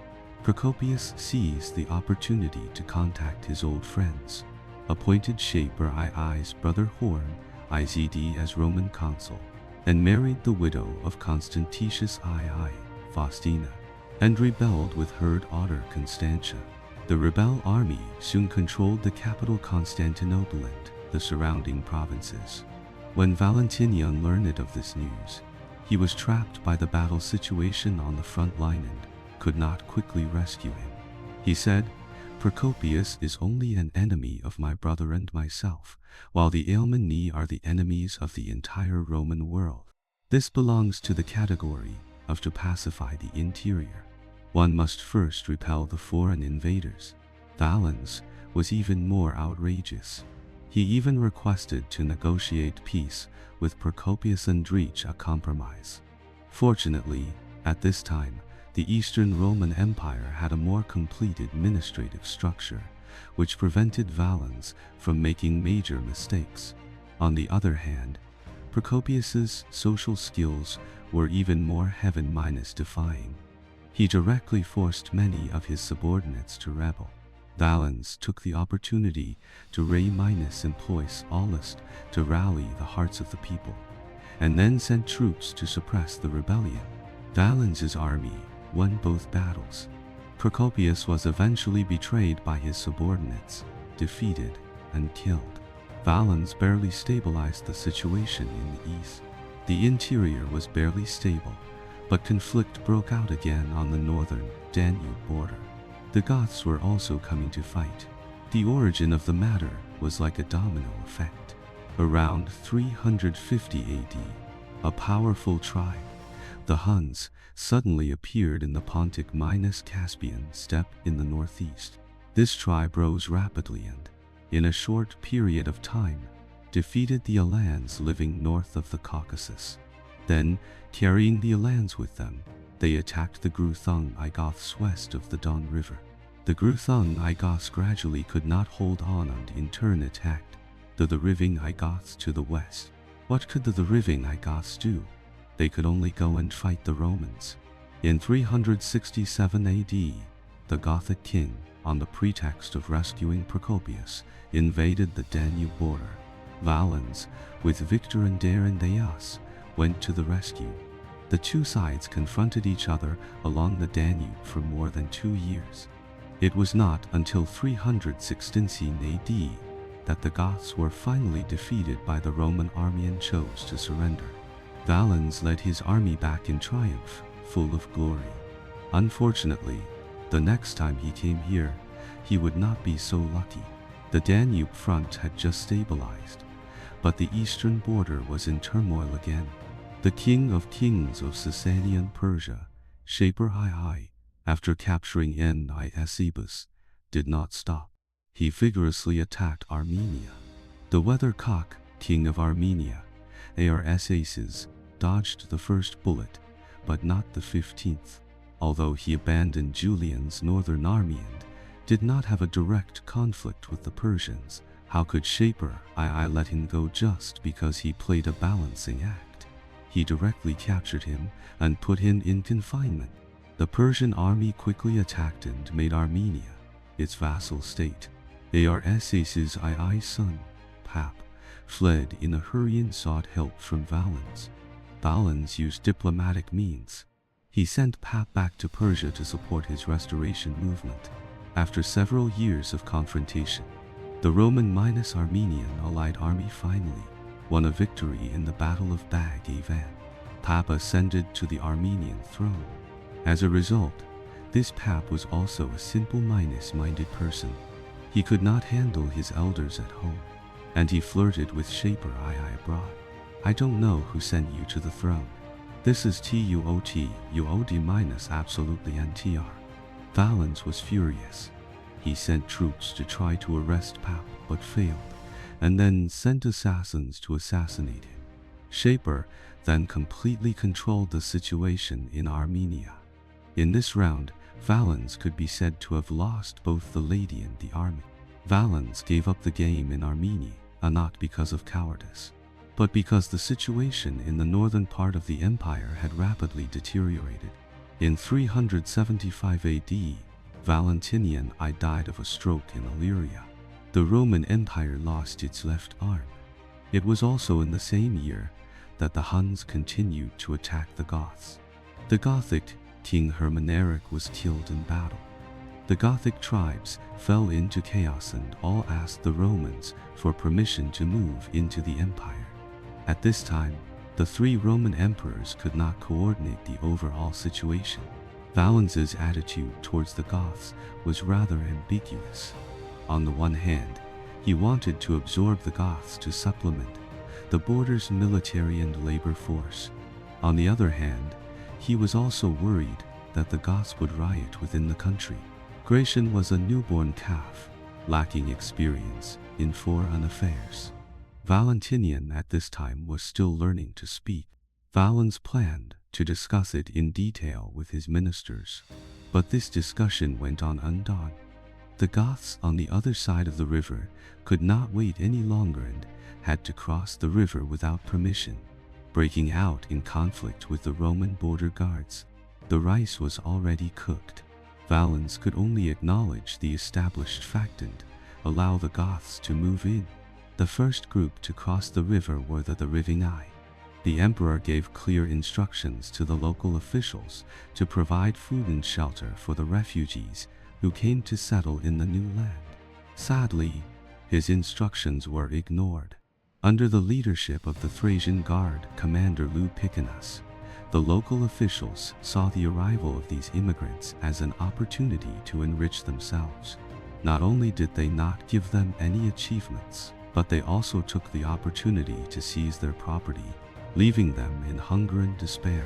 Procopius seized the opportunity to contact his old friends, appointed Shaper II's brother Horn IZD as Roman consul, and married the widow of Constantius II, Faustina, and rebelled with her daughter Constantia. The rebel army soon controlled the capital Constantinople and the surrounding provinces. When Valentinian learned of this news, he was trapped by the battle situation on the front line and could not quickly rescue him. He said, "Procopius is only an enemy of my brother and myself, while the Alemanni are the enemies of the entire Roman world." This belongs to the category of to pacify the interior. One must first repel the foreign invaders. Valens was even more outrageous. He even requested to negotiate peace with Procopius and reach a compromise. Fortunately, at this time, the Eastern Roman Empire had a more complete administrative structure, which prevented Valens from making major mistakes. On the other hand, Procopius's social skills were even more heaven-defying. He directly forced many of his subordinates to rebel. Valens took the opportunity to employ Sallust to rally the hearts of the people, and then sent troops to suppress the rebellion. Valens's army won both battles. Procopius was eventually betrayed by his subordinates, defeated, and killed. Valens barely stabilized the situation in the east. The interior was barely stable, but conflict broke out again on the northern Danube border. The Goths were also coming to fight. The origin of the matter was like a domino effect. Around 350 AD, a powerful tribe, the Huns, suddenly appeared in the Pontic-Caspian steppe in the northeast. This tribe rose rapidly and, in a short period of time, defeated the Alans living north of the Caucasus. Then, carrying the Alans with them, they attacked the Gruthung Goths west of the Don River. The Gruthung Goths gradually could not hold on and in turn attacked the Riving Goths to the west. What could the Riving Goths do? They could only go and fight the Romans. In 367 AD, the Gothic king, on the pretext of rescuing Procopius, invaded the Danube border. Valens, with Victor and Derendeus, went to the rescue. The two sides confronted each other along the Danube for more than 2 years. It was not until 316 AD that the Goths were finally defeated by the Roman army and chose to surrender. Valens led his army back in triumph, full of glory. Unfortunately, the next time he came here, he would not be so lucky. The Danube front had just stabilized, but the eastern border was in turmoil again. The king of kings of Sasanian Persia, Shaper II, after capturing Nisibis, did not stop. He vigorously attacked Armenia. The weathercock, king of Armenia, Arsaces, dodged the first bullet, but not the 15th. Although he abandoned Julian's northern army and did not have a direct conflict with the Persians, how could Shaper II let him go just because he played a balancing act? He directly captured him and put him in confinement. The Persian army quickly attacked and made Armenia its vassal state. Arsaces II's son, Pap, fled in a hurry and sought help from Valens. Valens used diplomatic means. He sent Pap back to Persia to support his restoration movement. After several years of confrontation, the Roman minus Armenian allied army finally won a victory in the Battle of Bag-Avan. Pap ascended to the Armenian throne. As a result, this Pap was also a simple minus-minded person. He could not handle his elders at home, and he flirted with Shaper II abroad. I don't know who sent you to the throne. This is TUOD minus absolutely NTR. Valens was furious. He sent troops to try to arrest Pap, but failed, and then sent assassins to assassinate him. Shaper then completely controlled the situation in Armenia. In this round, Valens could be said to have lost both the lady and the army. Valens gave up the game in Armenia, not because of cowardice, but because the situation in the northern part of the empire had rapidly deteriorated. In 375 AD, Valentinian I died of a stroke in Illyria. The Roman Empire lost its left arm. It was also in the same year that the Huns continued to attack the Goths. The Gothic king Hermaneric was killed in battle. The Gothic tribes fell into chaos and all asked the Romans for permission to move into the empire. At this time, the three Roman emperors could not coordinate the overall situation. Valens's attitude towards the Goths was rather ambiguous. On the one hand, he wanted to absorb the Goths to supplement the border's military and labor force. On the other hand, he was also worried that the Goths would riot within the country. Gratian was a newborn calf, lacking experience in foreign affairs. Valentinian at this time was still learning to speak. Valens planned to discuss it in detail with his ministers, but this discussion went on undone. The Goths on the other side of the river could not wait any longer and had to cross the river without permission, breaking out in conflict with the Roman border guards. The rice was already cooked. Valens could only acknowledge the established fact and allow the Goths to move in. The first group to cross the river were the Rivingii. The emperor gave clear instructions to the local officials to provide food and shelter for the refugees who came to settle in the new land. Sadly, his instructions were ignored. Under the leadership of the Thracian Guard commander Lupicanus, the local officials saw the arrival of these immigrants as an opportunity to enrich themselves. Not only did they not give them any achievements, but they also took the opportunity to seize their property, leaving them in hunger and despair.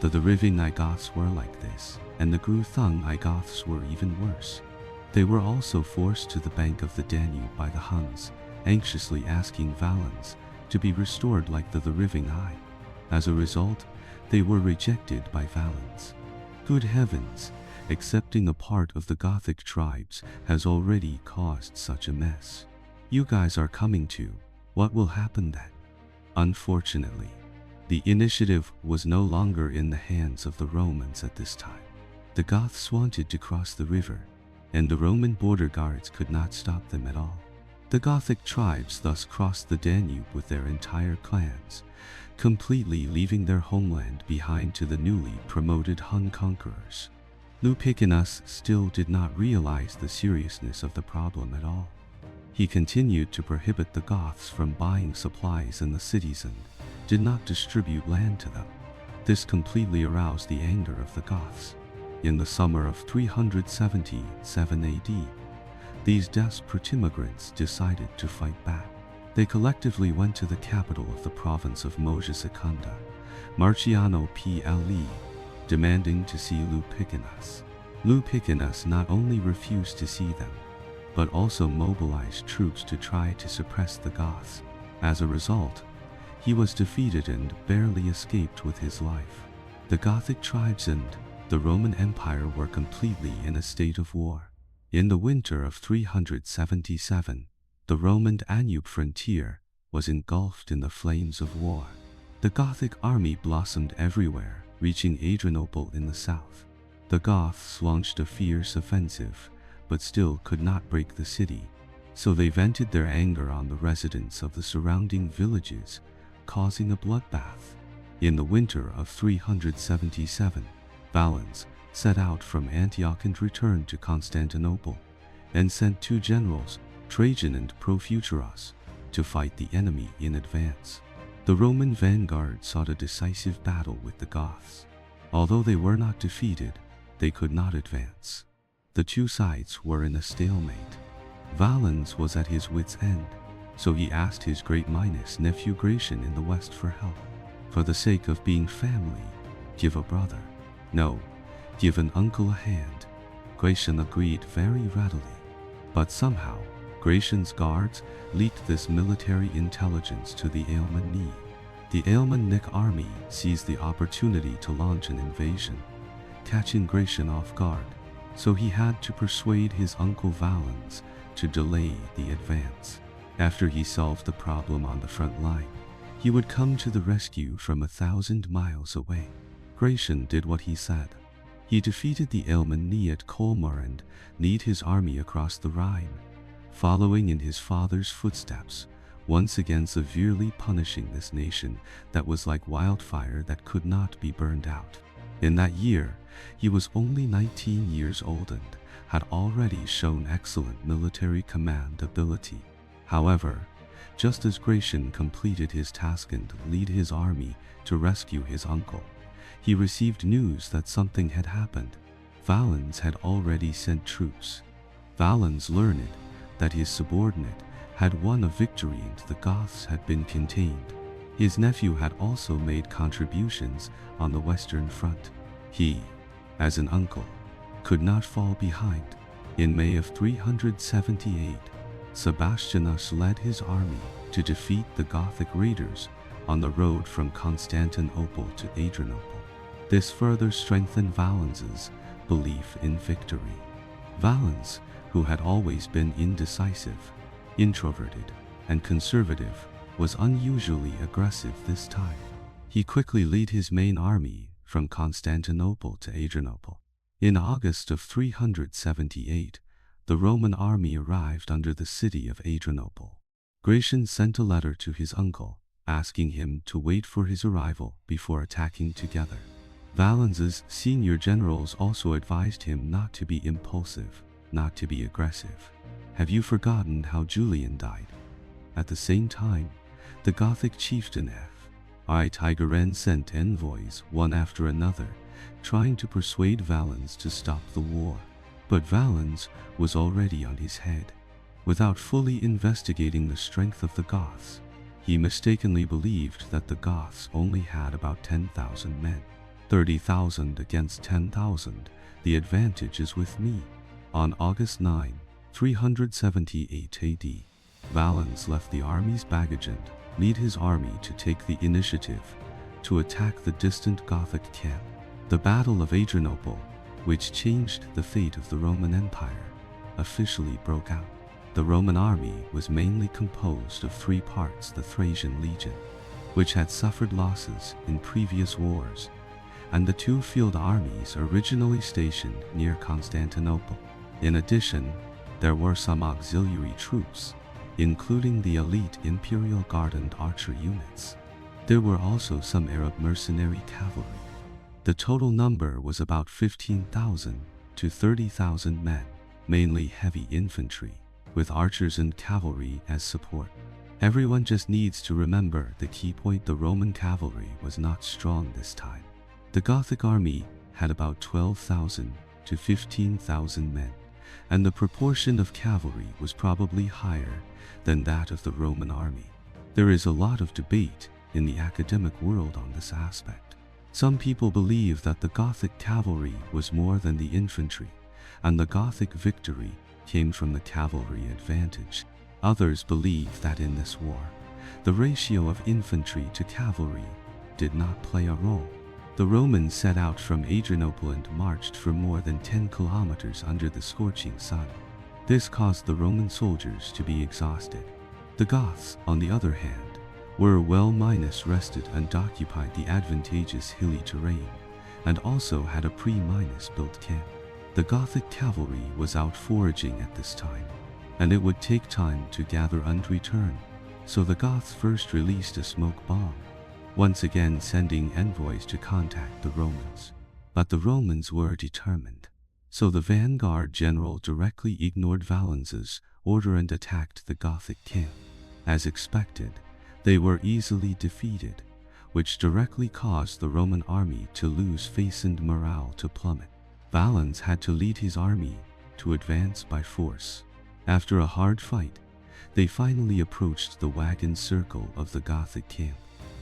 The Rivingii Goths were like this, and the Gruthungii Goths were even worse. They were also forced to the bank of the Danube by the Huns, anxiously asking Valens to be restored like the Riving Eye. As a result, they were rejected by Valens. Good heavens, accepting a part of the Gothic tribes has already caused such a mess. You guys are coming too. What will happen then? Unfortunately, the initiative was no longer in the hands of the Romans at this time. The Goths wanted to cross the river, and the Roman border guards could not stop them at all. The Gothic tribes thus crossed the Danube with their entire clans, completely leaving their homeland behind to the newly promoted Hun conquerors. Lupicinus still did not realize the seriousness of the problem at all. He continued to prohibit the Goths from buying supplies in the cities and did not distribute land to them. This completely aroused the anger of the Goths. In the summer of 377 AD, these desperate immigrants decided to fight back. They collectively went to the capital of the province of Mosia Secunda, Marciano Ple, demanding to see Lupicinus. Lupicinus not only refused to see them, but also mobilized troops to try to suppress the Goths. As a result, he was defeated and barely escaped with his life. The Gothic tribes and the Roman Empire were completely in a state of war. In the winter of 377, the Roman Danube frontier was engulfed in the flames of war. The Gothic army blossomed everywhere, reaching Adrianople in the south. The Goths launched a fierce offensive, but still could not break the city, so they vented their anger on the residents of the surrounding villages, causing a bloodbath. In the winter of 377, Valens set out from Antioch and returned to Constantinople, and sent two generals, Trajan and Profuturus, to fight the enemy in advance. The Roman vanguard sought a decisive battle with the Goths. Although they were not defeated, they could not advance. The two sides were in a stalemate. Valens was at his wit's end, so he asked his great Minus nephew Gratian in the west for help. For the sake of being family, give a brother. No, give an uncle a hand. Gratian agreed very readily. But somehow, Gratian's guards leaked this military intelligence to the Alemanni. The Alemannic army seized the opportunity to launch an invasion, catching Gratian off guard, so he had to persuade his uncle Valens to delay the advance. After he solved the problem on the front line, he would come to the rescue from 1,000 miles away. Gratian did what he said. He defeated the Alemanni at Colmar and led his army across the Rhine, following in his father's footsteps, once again severely punishing this nation that was like wildfire that could not be burned out. In that year, he was only 19 years old and had already shown excellent military command ability. However, just as Gratian completed his task and led his army to rescue his uncle, he received news that something had happened. Valens had already sent troops. Valens learned that his subordinate had won a victory and the Goths had been contained. His nephew had also made contributions on the Western Front. He, as an uncle, could not fall behind. In May of 378, Sebastianus led his army to defeat the Gothic raiders on the road from Constantinople to Adrianople. This further strengthened Valens's belief in victory. Valens, who had always been indecisive, introverted, and conservative, was unusually aggressive this time. He quickly led his main army from Constantinople to Adrianople. In August of 378, the Roman army arrived under the city of Adrianople. Gratian sent a letter to his uncle, asking him to wait for his arrival before attacking together. Valens's senior generals also advised him not to be impulsive, not to be aggressive. Have you forgotten how Julian died? At the same time, the Gothic chieftain F.I. Tigeren sent envoys one after another, trying to persuade Valens to stop the war. But Valens was already on his head. Without fully investigating the strength of the Goths, he mistakenly believed that the Goths only had about 10,000 men. 30,000 against 10,000, the advantage is with me. On August 9, 378 AD, Valens left the army's baggage and lead his army to take the initiative to attack the distant Gothic camp. The Battle of Adrianople, which changed the fate of the Roman Empire, officially broke out. The Roman army was mainly composed of three parts: the Thracian legion, which had suffered losses in previous wars, and the two field armies originally stationed near Constantinople. In addition, there were some auxiliary troops, including the elite Imperial Guard and archer units. There were also some Arab mercenary cavalry. The total number was about 15,000 to 30,000 men, mainly heavy infantry, with archers and cavalry as support. Everyone just needs to remember the key point: the Roman cavalry was not strong this time. The Gothic army had about 12,000 to 15,000 men, and the proportion of cavalry was probably higher than that of the Roman army. There is a lot of debate in the academic world on this aspect. Some people believe that the Gothic cavalry was more than the infantry, and the Gothic victory came from the cavalry advantage. Others believe that in this war, the ratio of infantry to cavalry did not play a role. The Romans set out from Adrianople and marched for more than 10 kilometers under the scorching sun. This caused the Roman soldiers to be exhausted. The Goths, on the other hand, were well-rested and occupied the advantageous hilly terrain, and also had a pre-built camp. The Gothic cavalry was out foraging at this time, and it would take time to gather and return, so the Goths first released a smoke bomb, once again sending envoys to contact the Romans. But the Romans were determined, so the vanguard general directly ignored Valens's order and attacked the Gothic camp. As expected, they were easily defeated, which directly caused the Roman army to lose face and morale to plummet. Valens had to lead his army to advance by force. After a hard fight, they finally approached the wagon circle of the Gothic camp.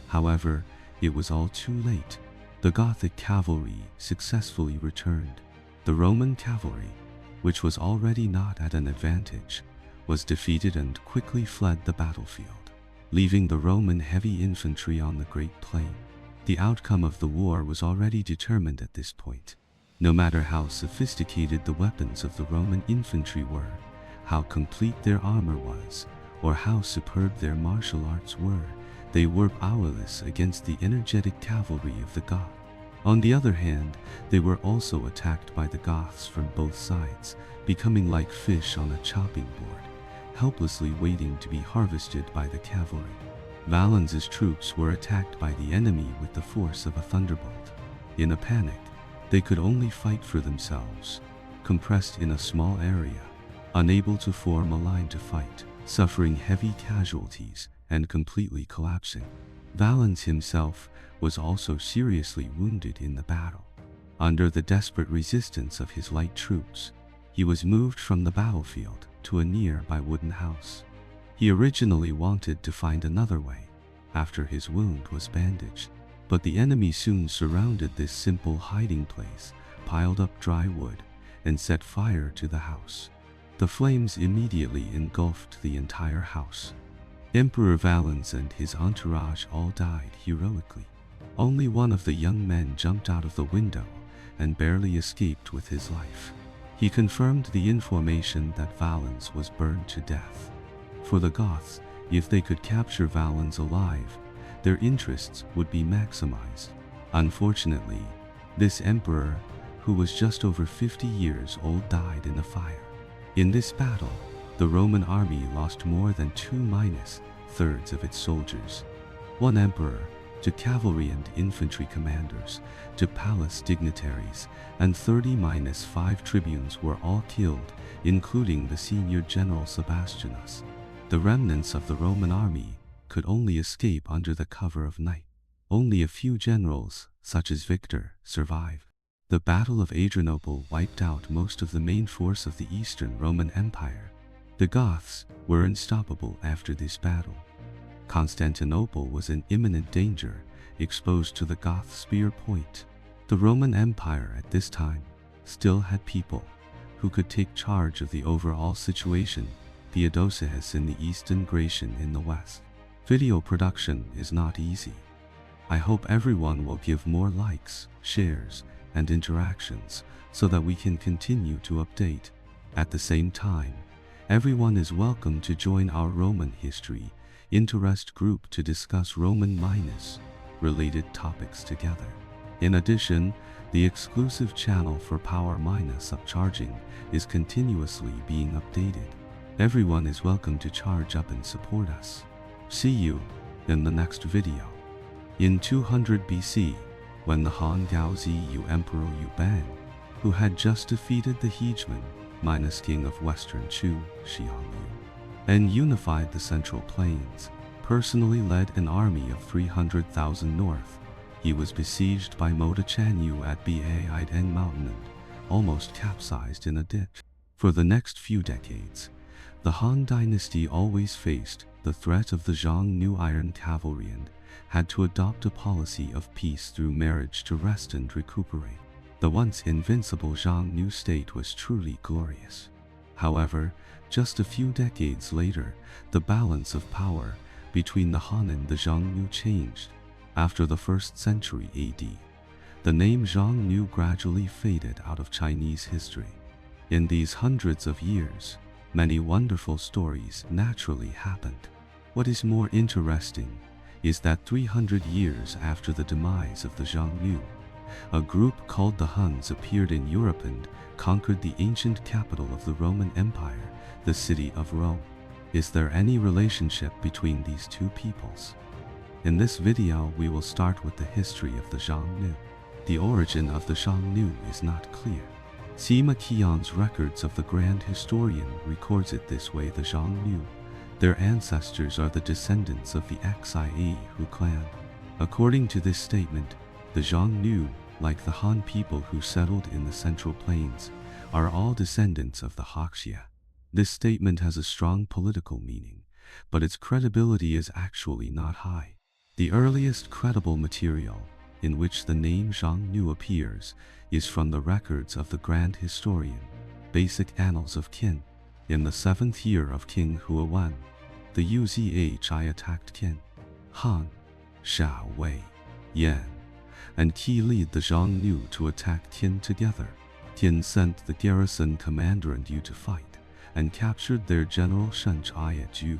However, it was all too late. The Gothic cavalry successfully returned. The Roman cavalry, which was already not at an advantage, was defeated and quickly fled the battlefield, leaving the Roman heavy infantry on the Great Plain. The outcome of the war was already determined at this point. No matter how sophisticated the weapons of the Roman infantry were, how complete their armor was, or how superb their martial arts were, they were powerless against the energetic cavalry of the Goths. On the other hand, they were also attacked by the Goths from both sides, becoming like fish on a chopping board, helplessly waiting to be harvested by the cavalry. Valens's troops were attacked by the enemy with the force of a thunderbolt. In a panic, they could only fight for themselves, compressed in a small area, unable to form a line to fight, suffering heavy casualties and completely collapsing. Valens himself was also seriously wounded in the battle. Under the desperate resistance of his light troops, he was moved from the battlefield to a nearby wooden house. He originally wanted to find another way after his wound was bandaged, but the enemy soon surrounded this simple hiding place, piled up dry wood, and set fire to the house. The flames immediately engulfed the entire house. Emperor Valens and his entourage all died heroically. Only one of the young men jumped out of the window and barely escaped with his life. He confirmed the information that Valens was burned to death. For the Goths, if they could capture Valens alive, their interests would be maximized. Unfortunately, this emperor, who was just over 50 years old, died in a fire. In this battle, the Roman army lost more than 2/3 of its soldiers. One emperor, to cavalry and infantry commanders, to palace dignitaries, and 30-5 tribunes were all killed, including the senior general Sebastianus. The remnants of the Roman army could only escape under the cover of night. Only a few generals, such as Victor, survived. The Battle of Adrianople wiped out most of the main force of the Eastern Roman Empire. The Goths were unstoppable after this battle. Constantinople was in imminent danger, exposed to the Goth spear point. The Roman Empire at this time still had people who could take charge of the overall situation Theodosius in the east and Gratian in the west. Video production is not easy. I hope everyone will give more likes, shares, and interactions so that we can continue to update. At the same time, everyone is welcome to join our Roman history interest group to discuss Roman minus related topics together. In addition, the exclusive channel for power minus upcharging is continuously being updated. Everyone is welcome to charge up and support us. See you in the next video. In 200 BC, when the Han Gaoziyu Emperor Yu Ban, who had just defeated the hegemon minus king of Western Chu, Xiangyu, and unified the Central Plains, personally led an army of 300,000 north. He was besieged by Mota Chanyu at Baideng Mountain and almost capsized in a ditch. For the next few decades, the Han dynasty always faced the threat of the Xiongnu Iron Cavalry and had to adopt a policy of peace through marriage to rest and recuperate. The once invincible Xiongnu state was truly glorious. However, just a few decades later, the balance of power between the Han and the Xiongnu changed. After the 1st century AD, the name Xiongnu gradually faded out of Chinese history. In these hundreds of years, many wonderful stories naturally happened. What is more interesting is that 300 years after the demise of the Xiongnu, a group called the Huns appeared in Europe and conquered the ancient capital of the Roman Empire, the city of Rome. Is there any relationship between these two peoples? In this video, we will start with the history of the Xiongnu. The origin of the Xiongnu is not clear. Sima Qian's records of the Grand Historian records it this way: the Xiongnu, their ancestors are the descendants of the Xia Hu clan. According to this statement, the Xiongnu, like the Han people who settled in the Central Plains, are all descendants of the Haxia. This statement has a strong political meaning, but its credibility is actually not high. The earliest credible material in which the name Xiongnu appears is from the records of the Grand Historian, Basic Annals of Qin. In the 7th year of King Huan, the Uzhi attacked Qin. Han, Sha Wei, Yan, and Qi lead the Xiongnu to attack Qin together. Qin sent the garrison commander and Yu to fight, and captured their general Shench Ju.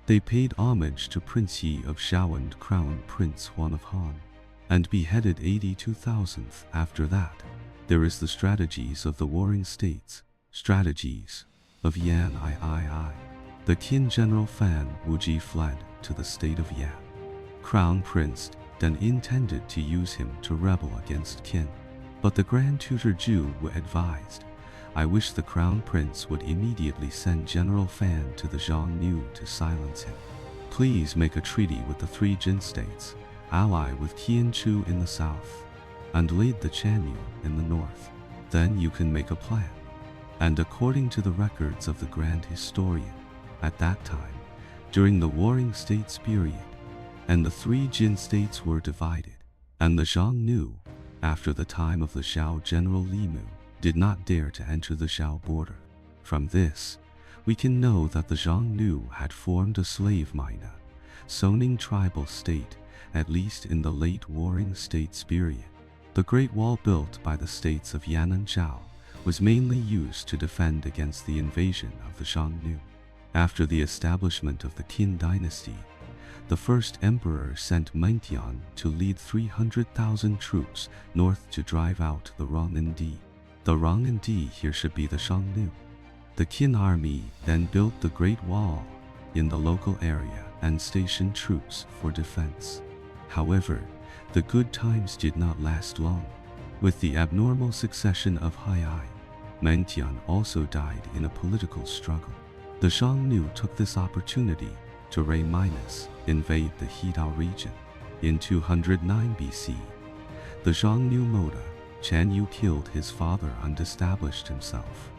They paid homage to Prince Yi of Shao and crowned Prince Huan of Han, and beheaded 82,000. After that, there is the strategies of the warring states, strategies of Yan III. The Qin general Fan Wuji fled to the state of Yan. Crown Prince then intended to use him to rebel against Qin, but the Grand Tutor Zhu advised, "I wish the Crown Prince would immediately send General Fan to the Xiongnu to silence him. Please make a treaty with the 3 Jin states, ally with Qian Chu in the south, and lead the Chanyu in the north. Then you can make a plan." And according to the records of the Grand Historian, at that time, during the Warring States period, and the 3 Jin states were divided, and the Xiongnu, after the time of the Xiao General Limu, did not dare to enter the Xiao border. From this, we can know that the Xiongnu had formed a slave mina, Soning tribal state, at least in the late Warring States period. The Great Wall built by the states of Yan and Zhao was mainly used to defend against the invasion of the Xiongnu. After the establishment of the Qin dynasty, the first emperor sent Mengtian to lead 300,000 troops north to drive out the Rongandi. The Rongandi here should be the Xiongnu. The Qin army then built the Great Wall in the local area and stationed troops for defense. However, the good times did not last long. With the abnormal succession of Hai, Mengtian also died in a political struggle. The Xiongnu took this opportunity to invade the Hedao region. In 209 BC, the Xiongnu Mota Chanyu killed his father and established himself.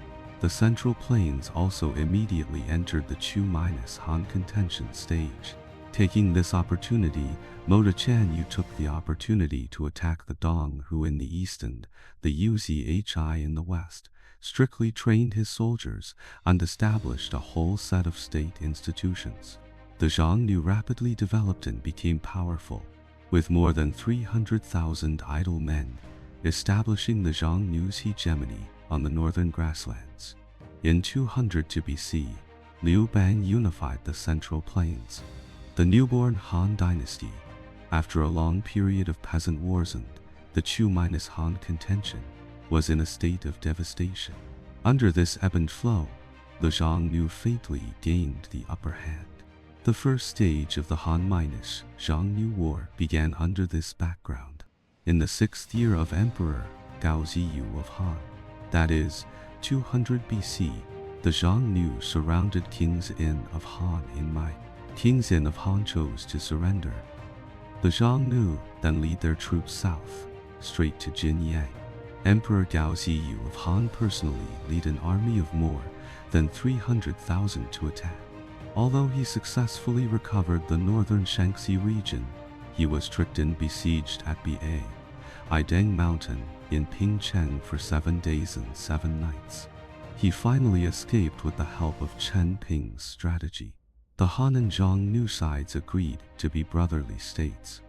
The Central Plains also immediately entered the Chu-Han contention stage. Taking this opportunity, Mota Chanyu took the opportunity to attack the Dong Hu in the east and the Uzhi in the west, strictly trained his soldiers, and established a whole set of state institutions. The Xiongnu rapidly developed and became powerful, with more than 300,000 idle men, establishing the Xiongnu's hegemony on the northern grasslands. In 202 BC, Liu Bang unified the central plains. The newborn Han dynasty, after a long period of peasant wars and the Chu-Han contention, was in a state of devastation. Under this ebb and flow, the Xiongnu fatally gained the upper hand. The first stage of the Han-Xiongnu War began under this background. In the 6th year of Emperor Gao Ziyu of Han, that is, 200 BC, the Xiongnu surrounded King's Inn of Han in Mai. King's Inn of Han chose to surrender. The Xiongnu then lead their troops south, straight to Jinyang. Emperor Gao Ziyu of Han personally led an army of more than 300,000 to attack. Although he successfully recovered the northern Shaanxi region, he was tricked and besieged at Ideng Mountain in Pingcheng for 7 days and 7 nights. He finally escaped with the help of Chen Ping's strategy. The Han and Xiongnu sides agreed to be brotherly states.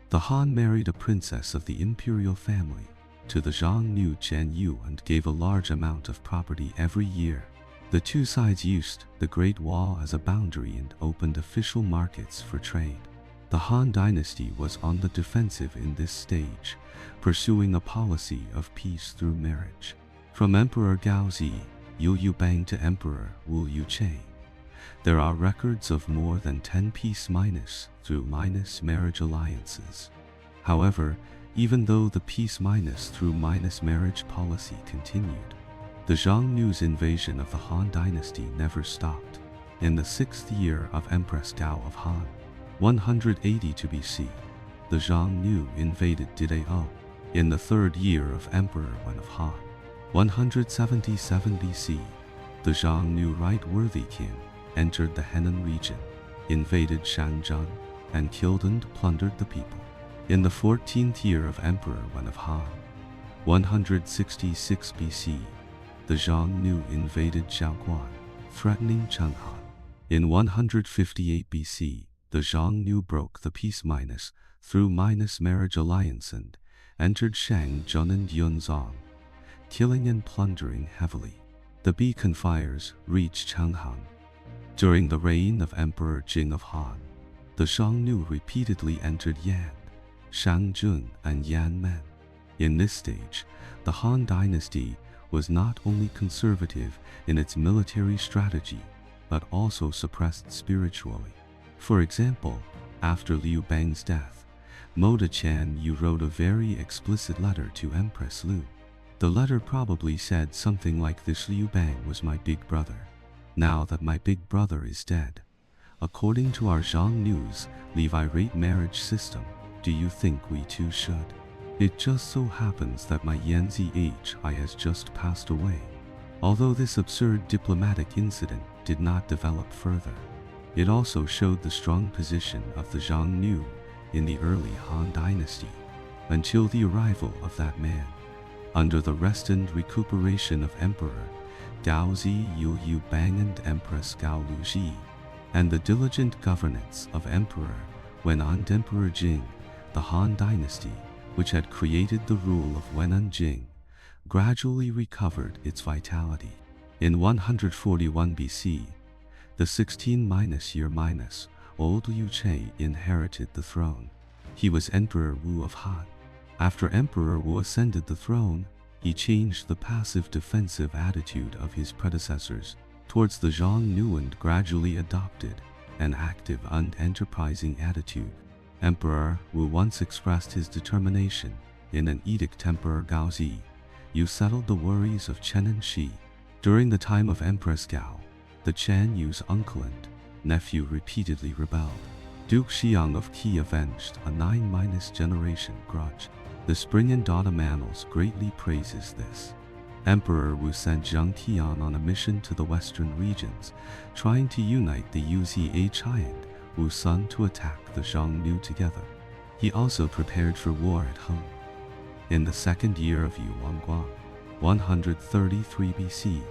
The Han married a princess of the imperial family to the Xiongnu Chen Yu and gave a large amount of property every year. The two sides used the Great Wall as a boundary and opened official markets for trade. The Han dynasty was on the defensive in this stage, pursuing a policy of peace through marriage. From Emperor Gaozi Yu Bang to Emperor Wu Yuche, there are records of more than 10 peace-through-marriage alliances. However, even though the peace-through-marriage policy continued, the Xiongnu's invasion of the Han dynasty never stopped. In the 6th year of Empress Gao of Han, 182 BC, the Xiongnu invaded Didao. In the 3rd year of Emperor Wen of Han, 177 BC, the Xiongnu right-worthy king entered the Henan region, invaded Shanzhang, and killed and plundered the people. In the 14th year of Emperor Wen of Han, 166 BC, the Xiongnu invaded Xiaoguan, threatening Chenghan. In 158 BC, the Xiongnu broke the peace-through-marriage alliance and entered Shangzhen and Yunzong, killing and plundering heavily. The Beacon fires reached Chenghan. During the reign of Emperor Jing of Han, the Xiongnu repeatedly entered Yan, Shangzhen, and Yanmen. In this stage, the Han dynasty was not only conservative in its military strategy, but also suppressed spiritually. For example, after Liu Bang's death, Moda Chen Yu wrote a very explicit letter to Empress Liu. The letter probably said something like this: Liu Bang was my big brother. Now that my big brother is dead, according to our Xiongnu's Levirate marriage system, do you think we too should? It just so happens that my Yanzi Hi has just passed away. Although this absurd diplomatic incident did not develop further, it also showed the strong position of the Xiongnu in the early Han dynasty, until the arrival of that man. Under the rest and recuperation of Emperor Gaozi Yu Bang and Empress Gao Luji, and the diligent governance of Emperor Wen and Emperor Jing, the Han dynasty, which had created the rule of Wen and Jing, gradually recovered its vitality. In 141 BC, the 16-old Liu Che inherited the throne. He was Emperor Wu of Han. After Emperor Wu ascended the throne, he changed the passive defensive attitude of his predecessors towards the Xiongnu and gradually adopted an active and enterprising attitude. Emperor Wu once expressed his determination in an edict. Emperor Gaozi Yu settled the worries of Chen and Shi. During the time of Empress Gao, the Chen Yu's uncle and nephew repeatedly rebelled. Duke Xiang of Qi avenged a 9-generation grudge. The Spring and Autumn Annals greatly praises this. Emperor Wu sent Zhang Tian on a mission to the western regions, trying to unite the Yuzi and Wu Sun to attack the Xiongnu together. He also prepared for war at home. In the 2nd year of Yu Wangguang, 133 BC,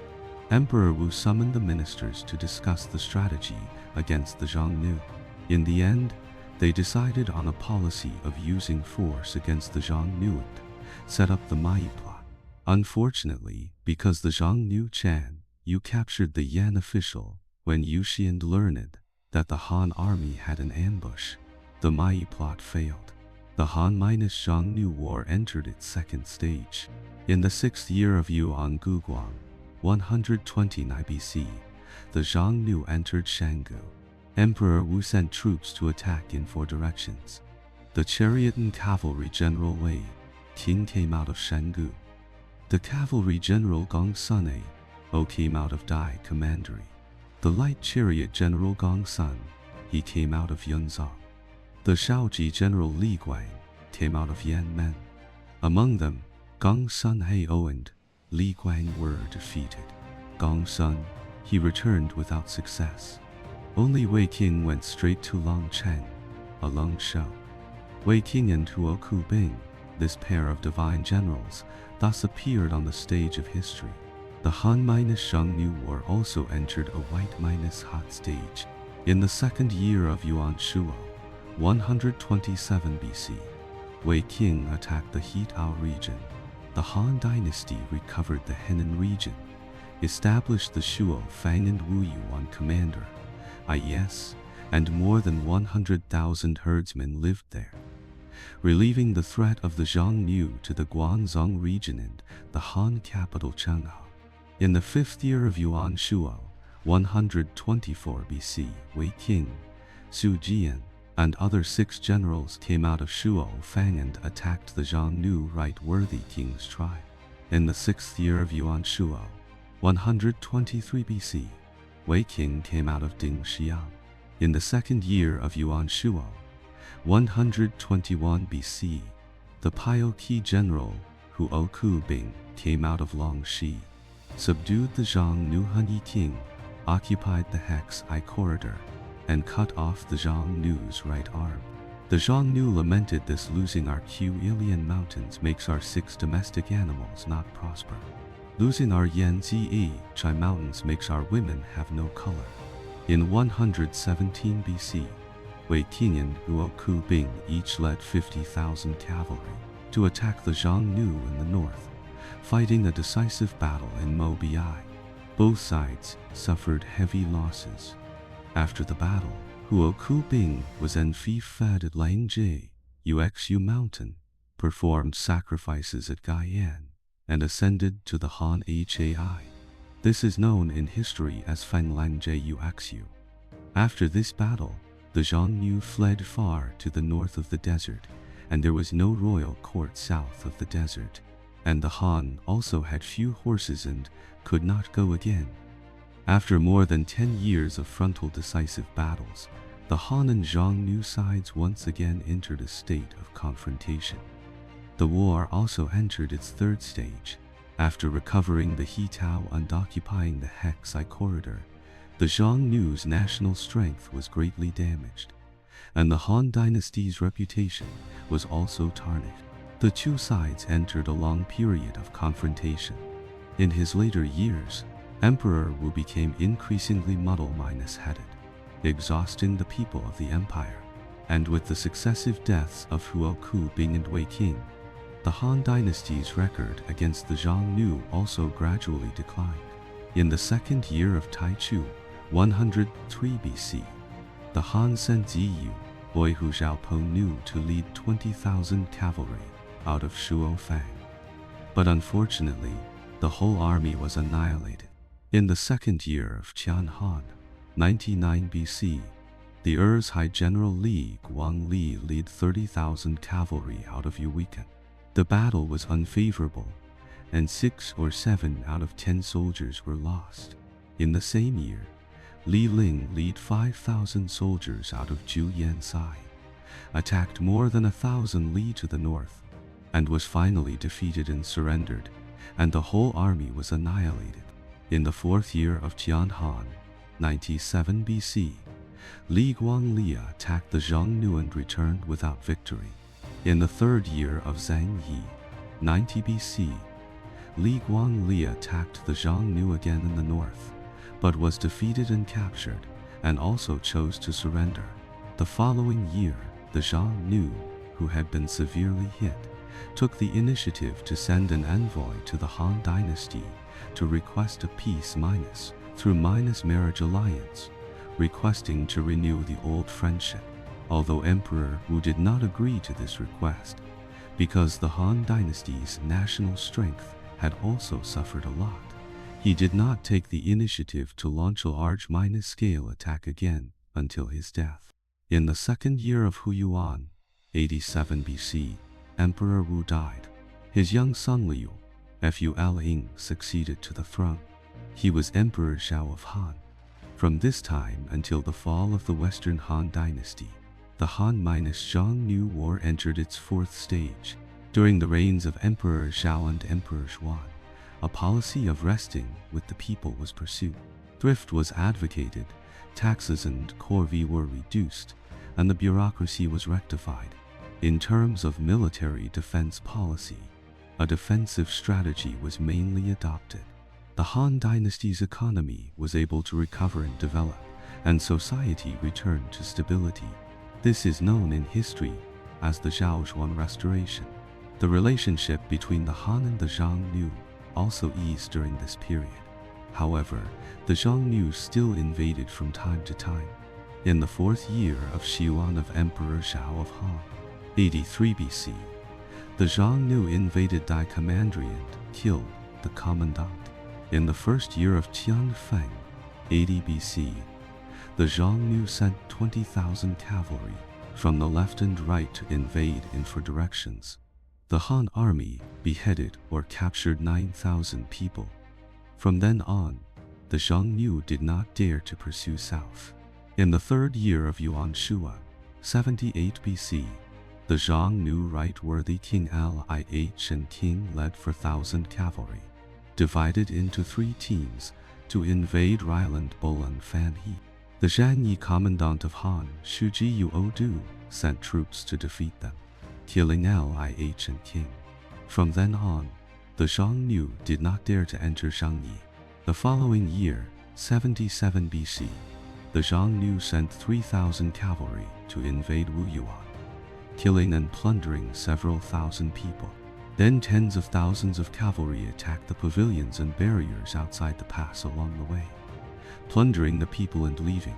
Emperor Wu summoned the ministers to discuss the strategy against the Xiongnu. In the end, they decided on a policy of using force against the Xiongnu and set up the Mai plot. Unfortunately, because the Xiongnu Chan Yu captured the Yan official when Yu Xian learned that the Han army had an ambush, the Mai plot failed. The Han-Xiongnu War entered its second stage. In the 6th year of Yuan Guguang, 129 BC, the Xiongnu entered Shangu. Emperor Wu sent troops to attack in 4 directions. The chariot and cavalry general Wei Ting came out of Shangu. The cavalry general Gong Sun came out of Dai Commandery. The light chariot general Gong Sun, he came out of Yunzhong. The Shaoji general Li Guang came out of Yanmen. Among them, Gong Sun and Li Guang were defeated. Gong Sun, he returned without success. Only Wei Qing went straight to Longcheng, a Longshou. Wei Qing and Huo Kubing, this pair of divine generals, thus appeared on the stage of history. The Han-Xiongnu War also entered a white-hot stage. In the 2nd year of Yuan Shuo, 127 BC, Wei Qing attacked the Hitao region. The Han dynasty recovered the Henan region, established the Shuo Fang and Wu Yuan commander, IES, and more than 100,000 herdsmen lived there, relieving the threat of the Xiongnu to the Guanzhong region and the Han capital Chenghe. In the 5th year of Yuan Shuo, 124 BC, Wei Qing, Su Jian, and other 6 generals came out of Shuo Fang and attacked the Xiongnu right-worthy king's tribe. In the 6th year of Yuan Shuo, 123 BC, Wei Qing came out of Dingxiang. In the 2nd year of Yuan Shuo, 121 BC, the Paiyoqi general Huo Kubing came out of Longxi, subdued the Xiongnu Hunnic king, occupied the Hex-I corridor, and cut off the Xiongnu's right arm. The Xiongnu lamented this: losing our Qilian mountains makes our 6 domestic animals not prosper. Losing our Yanzi Chai mountains makes our women have no color. In 117 BC, Wei Qing and Huo Kubing each led 50,000 cavalry to attack the Xiongnu in the north, fighting a decisive battle in Mobi. Both sides suffered heavy losses. After the battle, Huo Kubing was enfeebled at Langjie, Uxu mountain, performed sacrifices at Gaiyan, and ascended to the Han Hai. This is known in history as Feng Langjie Uxu. After this battle, the Xiongnu fled far to the north of the desert, and there was no royal court south of the desert, and the Han also had few horses and could not go again. After more than 10 years of frontal decisive battles, the Han and Xiongnu sides once again entered a state of confrontation. The war also entered its 3rd stage. After recovering the Hitao and occupying the Hex-I corridor, the Xiongnu's national strength was greatly damaged, and the Han dynasty's reputation was also tarnished. The 2 sides entered a long period of confrontation. In his later years, Emperor Wu became increasingly muddle-headed, exhausting the people of the empire, and with the successive deaths of Huo Kubing and Wei Qing, the Han dynasty's record against the Xiongnu also gradually declined. In the 2nd year of Taichu, 103 BC, the Han sent Ziyu, Hu Xiaoponu, to lead 20,000 cavalry out of Shuo Fang. But unfortunately, the whole army was annihilated. In the 2nd year of Qian Han, 99 BC, the High General Li Guangli led 30,000 cavalry out of Yuwikan. The battle was unfavorable, and 6 or 7 out of 10 soldiers were lost. In the same year, Li Ling led 5,000 soldiers out of Juyansai, attacked more than 1,000 li to the north, and was finally defeated and surrendered, and the whole army was annihilated. In the 4th year of Qian Han, 97 BC, Li Guangli attacked the Xiongnu and returned without victory. In the 3rd year of Zhang Yi, 90 BC, Li Guangli attacked the Xiongnu again in the north, but was defeated and captured, and also chose to surrender. The following year, the Xiongnu, who had been severely hit, took the initiative to send an envoy to the Han dynasty to request a peace through marriage alliance, requesting to renew the old friendship, although Emperor Wu did not agree to this request, because the Han dynasty's national strength had also suffered a lot. He did not take the initiative to launch a large-scale attack again until his death. In the second year of Hu Yuan, 87 BC, Emperor Wu died. His young son Liu, Fuling, succeeded to the throne. He was Emperor Xiao of Han. From this time until the fall of the Western Han dynasty, the Han-Xiongnu War entered its fourth stage. During the reigns of Emperor Xiao and Emperor Xuan, a policy of resting with the people was pursued. Thrift was advocated, taxes and corvée were reduced, and the bureaucracy was rectified. In terms of military defense policy, a defensive strategy was mainly adopted. The Han dynasty's economy was able to recover and develop, and society returned to stability. This is known in history as the Zhaozhuan Restoration. The relationship between the Han and the Xiongnu also eased during this period. However, the Xiongnu still invaded from time to time. In the fourth year of Xiuan of Emperor Xiao of Han, 83 BC, the Xiongnu invaded Dai Commandery and killed the commandant. In the first year of Tianfeng, 80 BC, the Xiongnu sent 20,000 cavalry from the left and right to invade in four directions. The Han army beheaded or captured 9,000 people. From then on, the Xiongnu did not dare to pursue south. In the third year of Yuan Shuan, 78 BC, the Xiongnu right-worthy King Lih and King led 4,000 cavalry, divided into 3 teams, to invade Ryland Bolan Fan He. The Zhanyi commandant of Han, Shuji Yuodu, sent troops to defeat them, killing Lih and King. From then on, the Xiongnu did not dare to enter Zhangyi. The following year, 77 BC, the Xiongnu sent 3,000 cavalry to invade Wuyuan, killing and plundering several thousand people. Then tens of thousands of cavalry attacked the pavilions and barriers outside the pass along the way, plundering the people and leaving.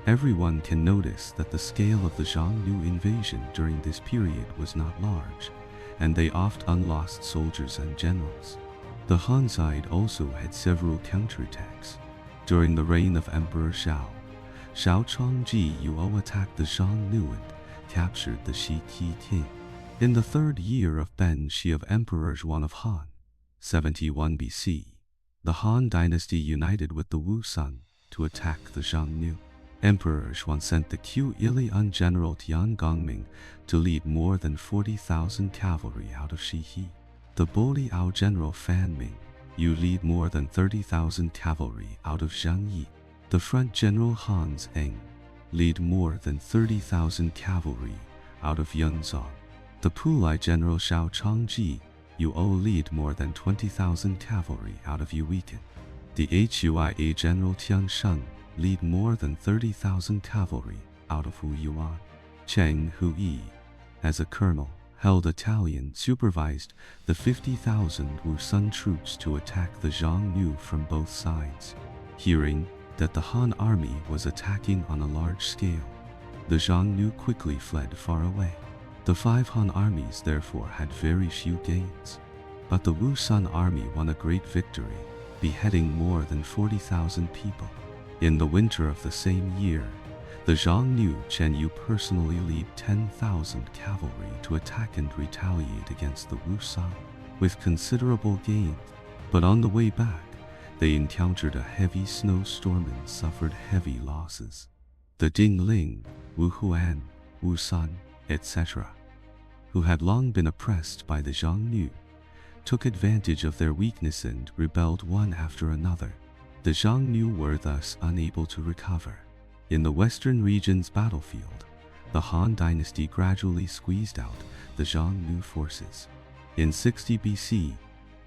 Everyone can notice that the scale of the Xiongnu invasion during this period was not large, and they often lost soldiers and generals. The Han side also had several counterattacks. During the reign of Emperor Xiao, Xiao Chongji Yuo attacked the Xiongnu and captured the Shi Qi. In the third year of Ben Shi of Emperor Zhuan of Han, 71 BC, the Han dynasty united with the Wu Sun to attack the Xiongnu. Emperor Zhuan sent the Ilian general Tian Gongming to lead more than 40,000 cavalry out of Shihi. The Boliao general Fan Ming lead more than 30,000 cavalry out of Zhangyi. The front general Hans Eng lead more than 30,000 cavalry out of Yunzong. The Pulai general Xiao Chongji Yuo lead more than 20,000 cavalry out of Yuikan. The Huia general Tian Sheng lead more than 30,000 cavalry out of Hu Yuan. Cheng Hui, as a colonel, held Italian supervised the 50,000 Wu Sun troops to attack the Xiongnu from both sides. Hearing that the Han army was attacking on a large scale, the Xiongnu quickly fled far away. The 5 Han armies therefore had very few gains, but the Wu Sun army won a great victory, beheading more than 40,000 people. In the winter of the same year, the Xiongnu Chen Yu personally lead 10,000 cavalry to attack and retaliate against the Wu Sun, with considerable gain, but on the way back, they encountered a heavy snowstorm and suffered heavy losses. The Dingling, Wu Huan, Wu Sun, etc., who had long been oppressed by the Xiongnu, took advantage of their weakness and rebelled one after another. The Xiongnu were thus unable to recover. In the western region's battlefield, the Han dynasty gradually squeezed out the Xiongnu forces. In 60 BC,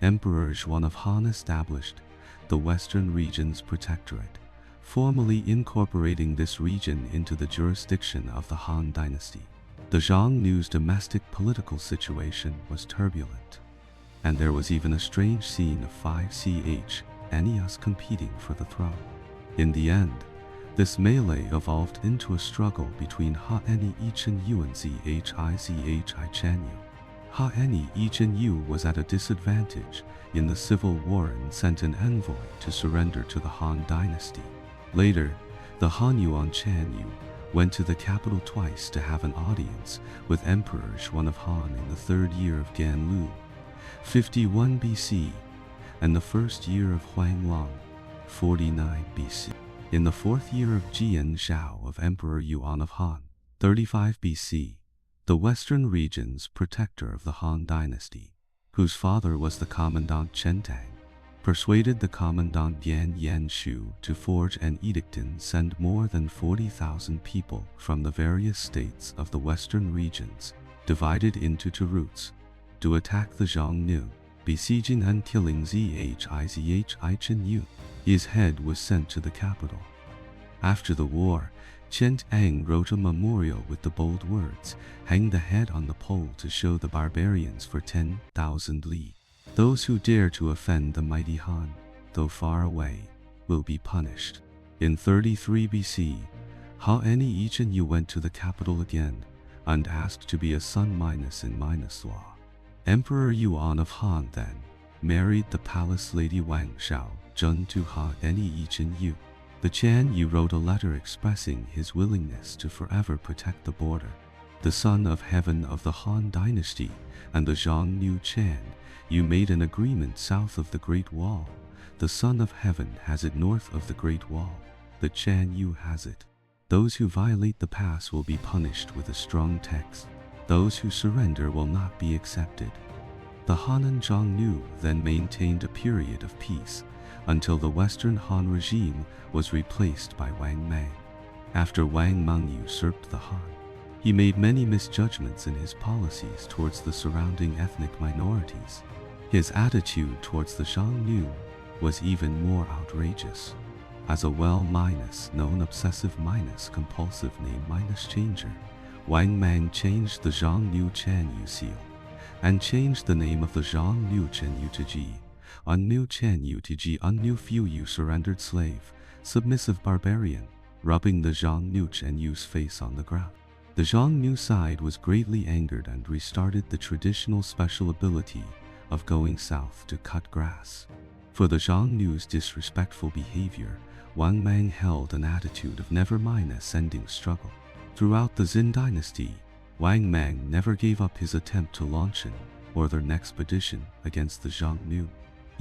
Emperor Zhuan of Han established the Western Regions Protectorate, formally incorporating this region into the jurisdiction of the Han dynasty. The Xiongnu's domestic political situation was turbulent, and there was even a strange scene of 5 NES competing for the throne. In the end, this melee evolved into a struggle between Hunnic Domino and Zhizhi Chanyu. Hunnic Domino was at a disadvantage in the civil war and sent an envoy to surrender to the Han dynasty. Later, the Hunyuan Chanyu went to the capital twice to have an audience with Emperor Zhuan of Han in the 3rd year of Ganlu, 51 BC, and the 1st year of Huanglong, 49 BC. In the 4th year of Jian Zhao of Emperor Yuan of Han, 35 BC, the Western Regions Protector of the Han dynasty, whose father was the commandant Chen Tang, persuaded the commandant Yan Yanshu to forge an edict and send more than 40,000 people from the various states of the Western regions, divided into 2 routes, to attack the Xiongnu, besieging and killing Zhizhi Chanyu. His head was sent to the capital. After the war, Chen Tang wrote a memorial with the bold words, "Hang the head on the pole to show the barbarians for 10,000 li. Those who dare to offend the mighty Han, though far away, will be punished." In 33 BC, Hunnic Domino went to the capital again and asked to be a son minus in minus law. Emperor Yuan of Han then married the palace lady Wang Shao Zhen to Hunnic Domino. The Chanyu wrote a letter expressing his willingness to forever protect the border. The son of heaven of the Han dynasty and the Xiongnu Chanyu made an agreement south of the Great Wall. The son of heaven has it north of the Great Wall. The Chanyu has it. Those who violate the pass will be punished with a strong text. Those who surrender will not be accepted. The Han and Xiongnu then maintained a period of peace until the Western Han regime was replaced by Wang Mang. After Wang Mang usurped the Han, he made many misjudgments in his policies towards the surrounding ethnic minorities. His attitude towards the Xiongnu was even more outrageous. As a well-known obsessive-compulsive name-changer, Wang Mang changed the Xiongnu Chanyu seal and changed the name of the Xiongnu Chanyu to Ji. Unnu Chanyu to Ji Unnu Fuyu surrendered slave, submissive barbarian, rubbing the Xiongnu Chanyu's face on the ground. The Xiongnu side was greatly angered and restarted the traditional special ability of going south to cut grass. For the Xiongnu's disrespectful behavior, Wang Mang held an attitude of never-ending struggle. Throughout the Xin dynasty, Wang Mang never gave up his attempt to launch an northern expedition against the Xiongnu.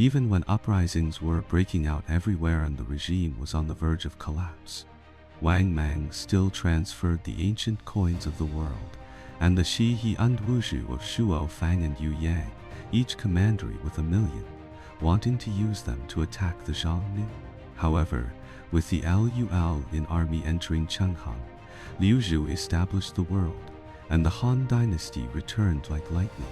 Even when uprisings were breaking out everywhere and the regime was on the verge of collapse, Wang Mang still transferred the ancient coins of the world and the Shihi and Wuzhu of Shuo Fang and Yu Yang, each commandery with 1 million, wanting to use them to attack the Xiongnu. However, with the Lul in army entering Chenghan, Liu Zhu established the world, and the Han dynasty returned like lightning.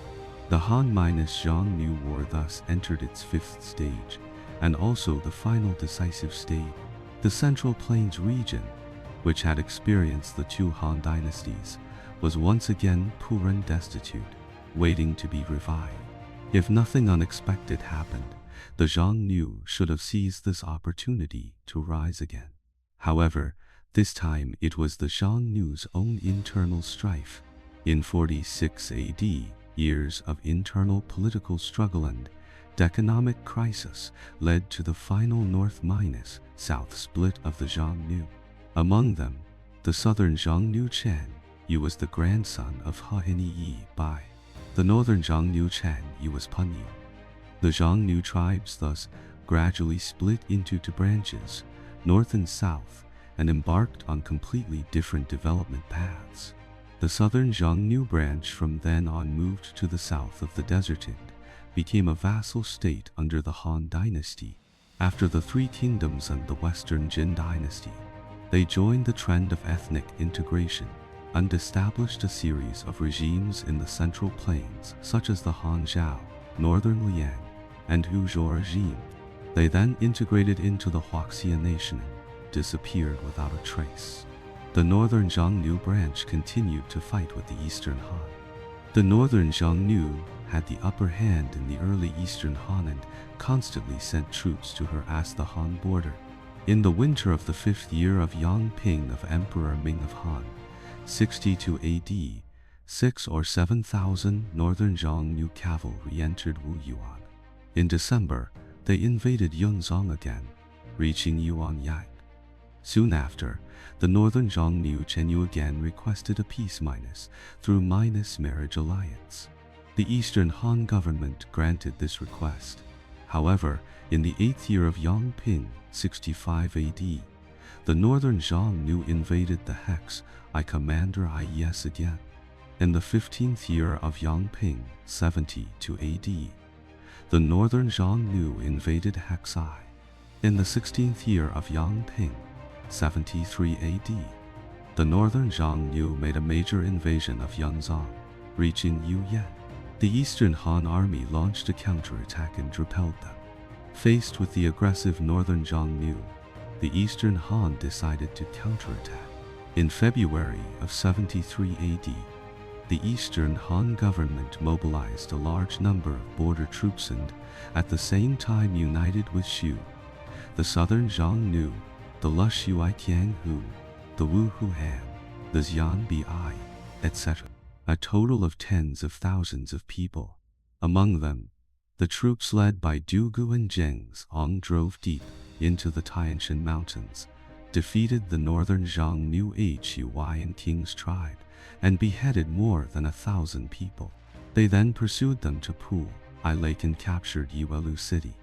The Han-Xiongnu War thus entered its 5th stage, and also the final decisive stage. The Central Plains region, which had experienced the 2 Han dynasties, was once again poor and destitute, waiting to be revived. If nothing unexpected happened, the Xiongnu should have seized this opportunity to rise again. However, this time it was the Xiongnu's own internal strife. In 46 AD, years of internal political struggle and economic crisis led to the final north-south split of the Xiongnu. Among them, the southern Xiongnu Chanyu was the grandson of Hunnic Bai. The northern Xiongnu Chanyu was Punyu. The Xiongnu tribes thus gradually split into 2 branches, north and south, and embarked on completely different development paths. The southern Xiongnu branch from then on moved to the south of the desert and became a vassal state under the Han dynasty. After the 3 kingdoms and the western Jin dynasty, they joined the trend of ethnic integration and established a series of regimes in the Central Plains such as the Han Zhao, northern Liang, and Huzhou regime. They then integrated into the Huaxia nation and disappeared without a trace. The northern Xiongnu branch continued to fight with the eastern Han. The northern Xiongnu had the upper hand in the early eastern Han and constantly sent troops to harass the Han border. In the winter of the 5th year of Yangping of Emperor Ming of Han, 62 AD, 6 or 7,000 northern Xiongnu cavalry entered Wuyuan. In December, they invaded Yunzong again, reaching Yuanyang. Soon after, the northern Xiongnu Chenyu again requested a peace through marriage alliance. The eastern Han government granted this request. However, in the 8th year of Yangping, 65 AD, the northern Xiongnu invaded the Hex I commander IES again. In the 15th year of Yangping, 72 AD, the northern Xiongnu invaded Hex I. In the 16th year of Yangping, 73 AD, the northern Xiongnu made a major invasion of Yunzong, reaching Yuyan. The eastern Han army launched a counterattack and repelled them. Faced with the aggressive northern Xiongnu, the eastern Han decided to counterattack. In February of 73 AD, the eastern Han government mobilized a large number of border troops and, at the same time, united with Shu, the southern Xiongnu, the Lushui Tianghu, the Wu Huhan, the Xianbi, etc. A total of tens of thousands of people. Among them, the troops led by Dugu and Zhengzong drove deep into the Tianshan Mountains, defeated the northern Xiongnu Huayan King's tribe, and beheaded more than 1,000 people. They then pursued them to Pu I Lake and captured Yuelu City.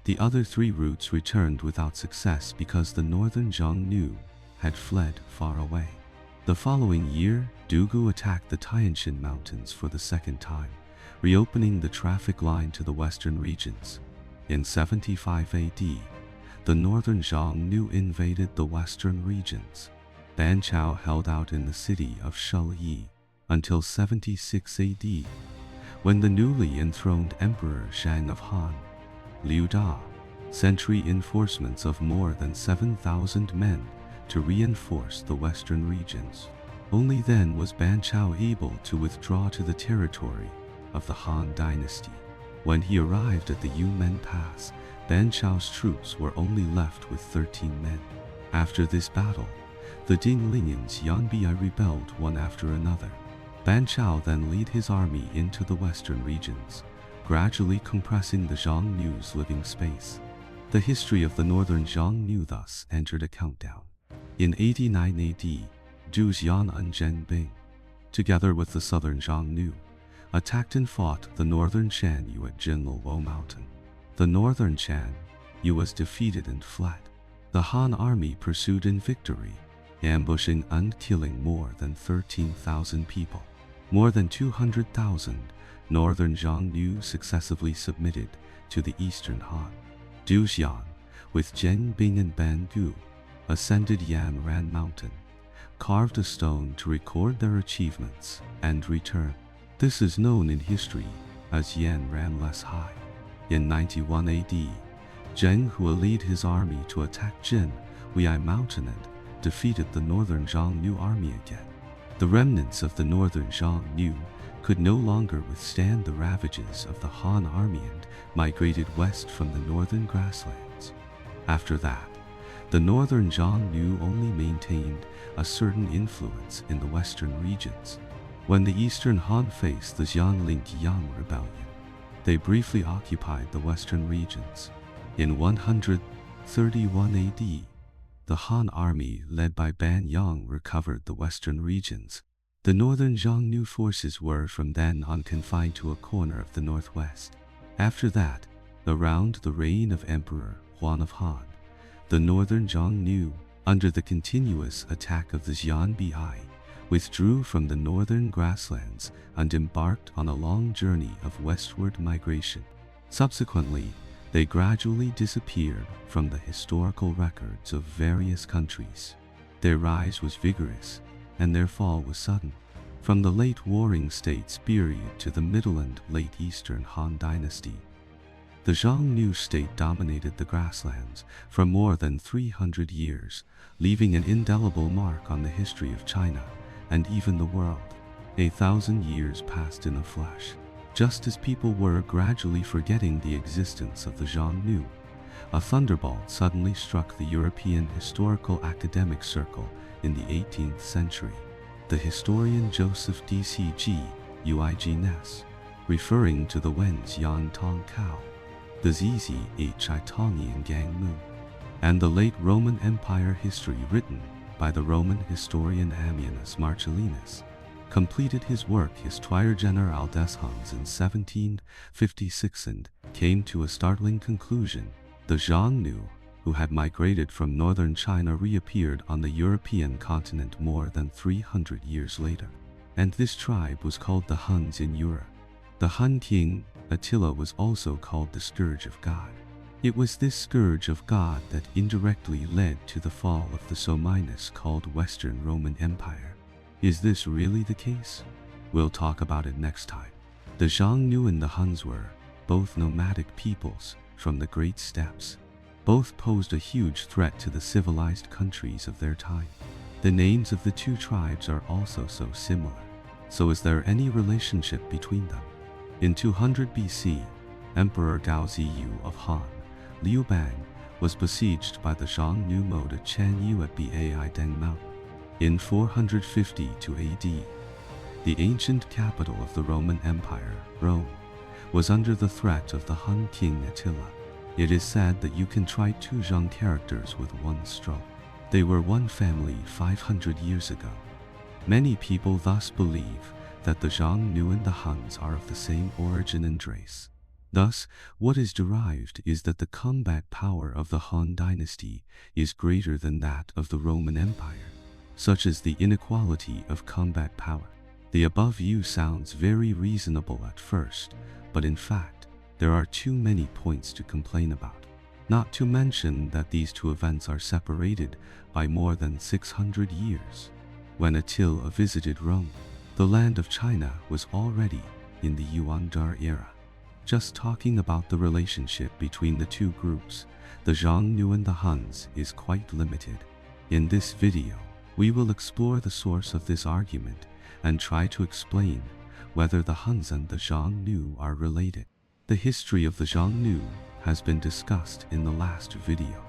The other 3 routes returned without success because the northern Xiongnu had fled far away. The following year, Dugu attacked the Tianshan Mountains for the 2nd time, reopening the traffic line to the western regions. In 75 AD, the northern Xiongnu invaded the western regions. Ban Chao held out in the city of Shulyi until 76 AD, when the newly enthroned Emperor Shang of Han, Liu Da, sent reinforcements of more than 7,000 men to reinforce the western regions. Only then was Ban Chao able to withdraw to the territory of the Han dynasty. When he arrived at the Yumen Pass, Ban Chao's troops were only left with 13 men. After this battle, the Dingling and Xianbi rebelled one after another. Ban Chao then led his army into the western regions, gradually compressing the Xiongnu's living space. The history of the northern Xiongnu thus entered a countdown. In 89 AD, Zhu Xian and Zheng Bing, together with the southern Xiongnu, attacked and fought the northern Shan Yu at Jinluo Mountain. The northern Shan Yu was defeated and fled. The Han army pursued in victory, ambushing and killing more than 13,000 people. More than 200,000 northern Xiongnu successively submitted to the eastern Han. Du Xian, with Zheng Bing and Ban Gu, ascended Yan Ran Mountain, carved a stone to record their achievements, and returned. This is known in history as Yan Ran Less High. In 91 AD, Zheng Hua led his army to attack Jin Wei Mountain and defeated the northern Xiongnu army again. The remnants of the northern Xiongnu could no longer withstand the ravages of the Han army and migrated west from the northern grasslands. After that, the northern Xiongnu only maintained a certain influence in the western regions. When the eastern Han faced the Xianling-Yang rebellion, they briefly occupied the western regions. In 131 AD, the Han army led by Ban Yang recovered the western regions. The northern Xiongnu forces were from then on confined to a corner of the northwest. After that, around the reign of Emperor Huan of Han, the northern Xiongnu, under the continuous attack of the Xianbi, withdrew from the northern grasslands and embarked on a long journey of westward migration. Subsequently, they gradually disappeared from the historical records of various countries. Their rise was vigorous, and their fall was sudden. From the late Warring States period to the Middle and late Eastern Han dynasty, The Xiongnu state dominated the grasslands for more than 300 years, leaving an indelible mark on the history of China and even the world. 1,000 years passed in a flash. Just as people were gradually forgetting the existence of the Xiongnu, a thunderbolt suddenly struck the European historical academic circle in the 18th century. The historian Joseph D.C.G. Uig, referring to the Wen's Yan Tong Kao, the Zizi Hi Tongi and Gang Mu, and the late Roman Empire history written by the Roman historian Ammianus Marcellinus, completed his work Histoire Générale des Huns in 1756 and came to a startling conclusion. The Xiongnu, who had migrated from northern China, reappeared on the European continent more than 300 years later, and this tribe was called the Huns in Europe. The Hun king, Attila, was also called the Scourge of God. It was this Scourge of God that indirectly led to the fall of the so-minus called Western Roman Empire. Is this really the case? We'll talk about it next time. The Xiongnu and the Huns were both nomadic peoples from the Great Steppes. Both posed a huge threat to the civilized countries of their time. The names of the two tribes are also so similar. So is there any relationship between them? In 200 BC, Emperor Gao Ziyu of Han, Liubang, was besieged by the Xiongnu mode Chen Yu at Bai Deng Mountain. In 452 AD, the ancient capital of the Roman Empire, Rome, was under the threat of the Hun king Attila. It is said that you can try two Zhang characters with one stroke. They were one family 500 years ago. Many people thus believe that the Xiongnu and the Huns are of the same origin and race. Thus, what is derived is that the combat power of the Han dynasty is greater than that of the Roman Empire. Such is the inequality of combat power. The above view sounds very reasonable at first, but in fact, there are too many points to complain about. Not to mention that these two events are separated by more than 600 years. When Attila visited Rome, the land of China was already in the Yuan-Dar era. Just talking about the relationship between the two groups, the Xiongnu and the Huns, is quite limited. In this video, we will explore the source of this argument and try to explain whether the Huns and the Xiongnu are related. The history of the Xiongnu has been discussed in the last video.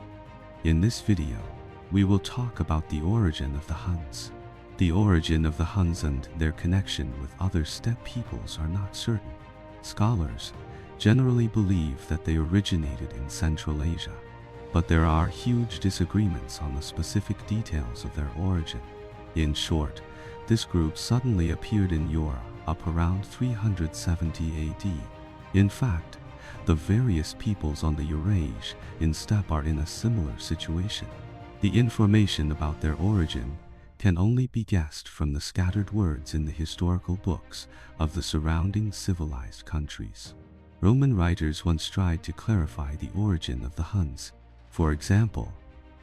In this video, we will talk about the origin of the Huns. The origin of the Huns and their connection with other steppe peoples are not certain. Scholars generally believe that they originated in Central Asia, but there are huge disagreements on the specific details of their origin. In short, this group suddenly appeared in Europe up around 370 AD. In fact, the various peoples on the Eurasian steppe are in a similar situation. The information about their origin can only be guessed from the scattered words in the historical books of the surrounding civilized countries. Roman writers once tried to clarify the origin of the Huns. For example,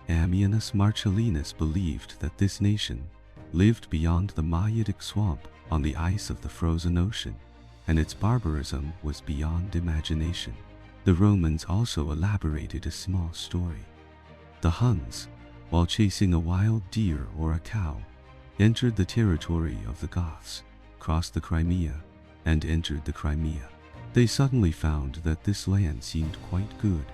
Ammianus Marcellinus believed that this nation lived beyond the Maiatic swamp on the ice of the frozen ocean, and its barbarism was beyond imagination. The Romans also elaborated a small story. The Huns, while chasing a wild deer or a cow, entered the territory of the Goths, crossed the Crimea, and entered the Crimea. They suddenly found that this land seemed quite good,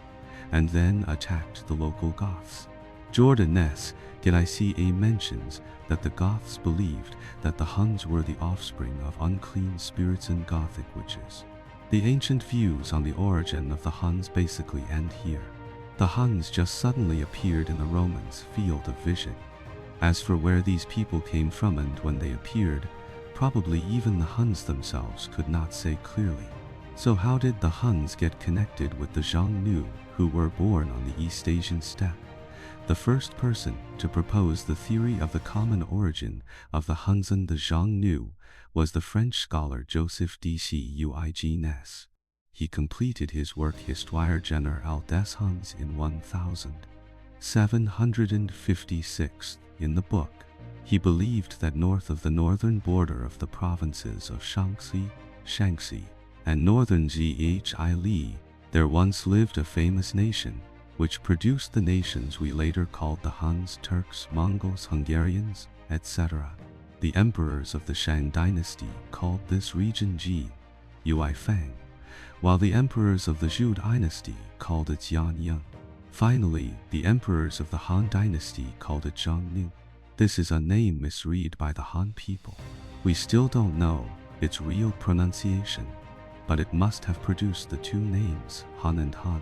and then attacked the local Goths. Jordanes Gica mentions that the Goths believed that the Huns were the offspring of unclean spirits and Gothic witches. The ancient views on the origin of the Huns basically end here. The Huns just suddenly appeared in the Romans' field of vision. As for where these people came from and when they appeared, probably even the Huns themselves could not say clearly. So how did the Huns get connected with the Xiongnu, who were born on the East Asian steppe? The first person to propose the theory of the common origin of the Huns and the Xiongnu was the French scholar Joseph Duig. He completed his work Histoire Générale des Huns in 1756. In the book, he believed that north of the northern border of the provinces of Shaanxi and northern Zhi Li, There once lived a famous nation, which produced the nations we later called the Huns, Turks, Mongols, Hungarians, etc. The emperors of the Shang dynasty called this region Ji, Yuifang, while the emperors of the Zhou dynasty called it Jianyang. Finally, the emperors of the Han dynasty called it Zhongnu. This is a name misread by the Han people. We still don't know its real pronunciation, but it must have produced the two names, Han and Han,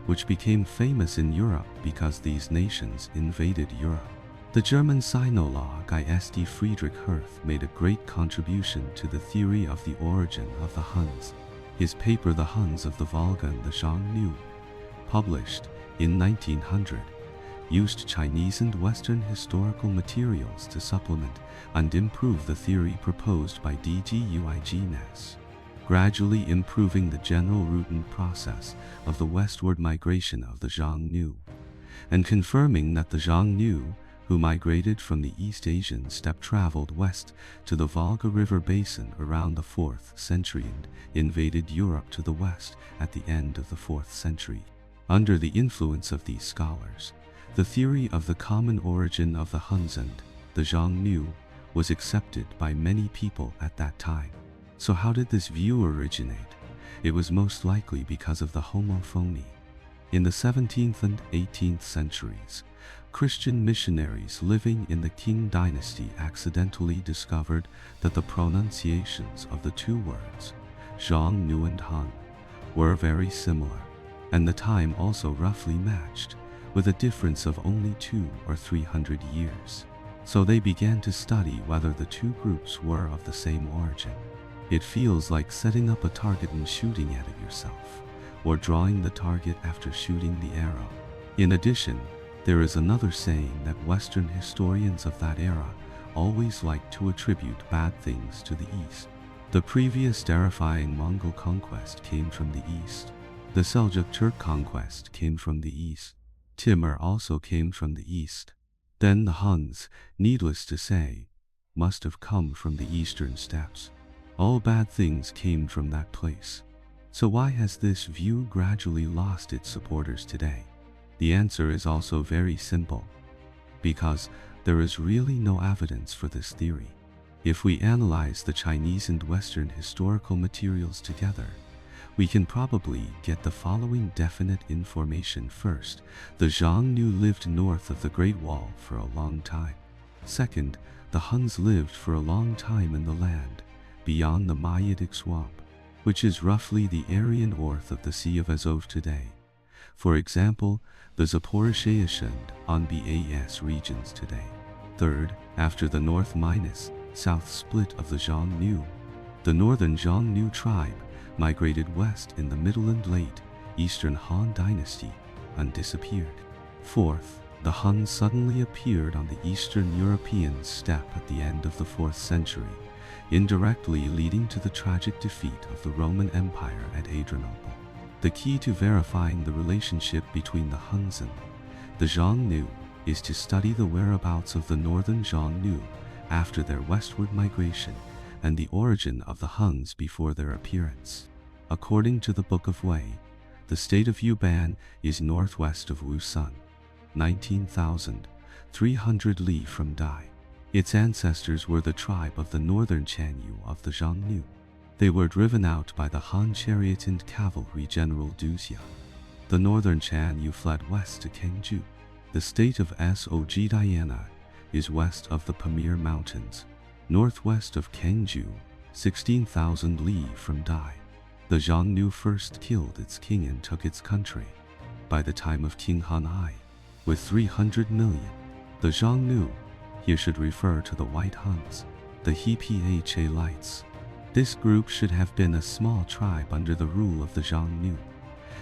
which became famous in Europe because these nations invaded Europe. The German sinologue Ist Friedrich Hirth made a great contribution to the theory of the origin of the Huns. His paper The Huns of the Volga and the Xiongnu, published in 1900, used Chinese and Western historical materials to supplement and improve the theory proposed by Dguignes, gradually improving the general routine process of the westward migration of the Xiongnu, and confirming that the Xiongnu, who migrated from the East Asian steppe, traveled west to the Volga River basin around the 4th century and invaded Europe to the west at the end of the 4th century. Under the influence of these scholars, the theory of the common origin of the Huns and the Xiongnu was accepted by many people at that time. So how did this view originate? It was most likely because of the homophony. In the 17th and 18th centuries, Christian missionaries living in the Qing dynasty accidentally discovered that the pronunciations of the two words, Xiongnu and Han, were very similar, and the time also roughly matched, with a difference of only 200 or 300 years. So they began to study whether the two groups were of the same origin. It feels like setting up a target and shooting at it yourself, or drawing the target after shooting the arrow. In addition, there is another saying that Western historians of that era always liked to attribute bad things to the East. The previous terrifying Mongol conquest came from the East. The Seljuk Turk conquest came from the East. Timur also came from the East. Then the Huns, needless to say, must have come from the eastern steppes. All bad things came from that place. So why has this view gradually lost its supporters today? The answer is also very simple. Because there is really no evidence for this theory. If we analyze the Chinese and Western historical materials together, we can probably get the following definite information. First, the Xiongnu lived north of the Great Wall for a long time. Second, the Huns lived for a long time in the land beyond the Maiitic Swamp, which is roughly the area north of the Sea of Azov today. For example, the Zaporizhzhia and Donbass regions today. Third, after the north-south split of the Xiongnu, the northern Xiongnu tribe migrated west in the Middle and late Eastern Han dynasty and disappeared. Fourth, the Huns suddenly appeared on the Eastern European steppe at the end of the 4th century, indirectly leading to the tragic defeat of the Roman Empire at Adrianople. The key to verifying the relationship between the Huns and the Xiongnu is to study the whereabouts of the northern Xiongnu after their westward migration and the origin of the Huns before their appearance. According to the Book of Wei, the state of Yuban is northwest of Wusun, 19,300 li from Dai. Its ancestors were the tribe of the northern Chanyu of the Xiongnu. They were driven out by the Han chariot and cavalry general Duxian. The northern Chanyu fled west to Kengju. The state of Sogdiana is west of the Pamir Mountains, northwest of Kengju, 16,000 li from Dai. The Xiongnu first killed its king and took its country. By the time of King Han I, with 300 million, the Xiongnu here should refer to the White Huns, the Hephalites. This group should have been a small tribe under the rule of the Xiongnu,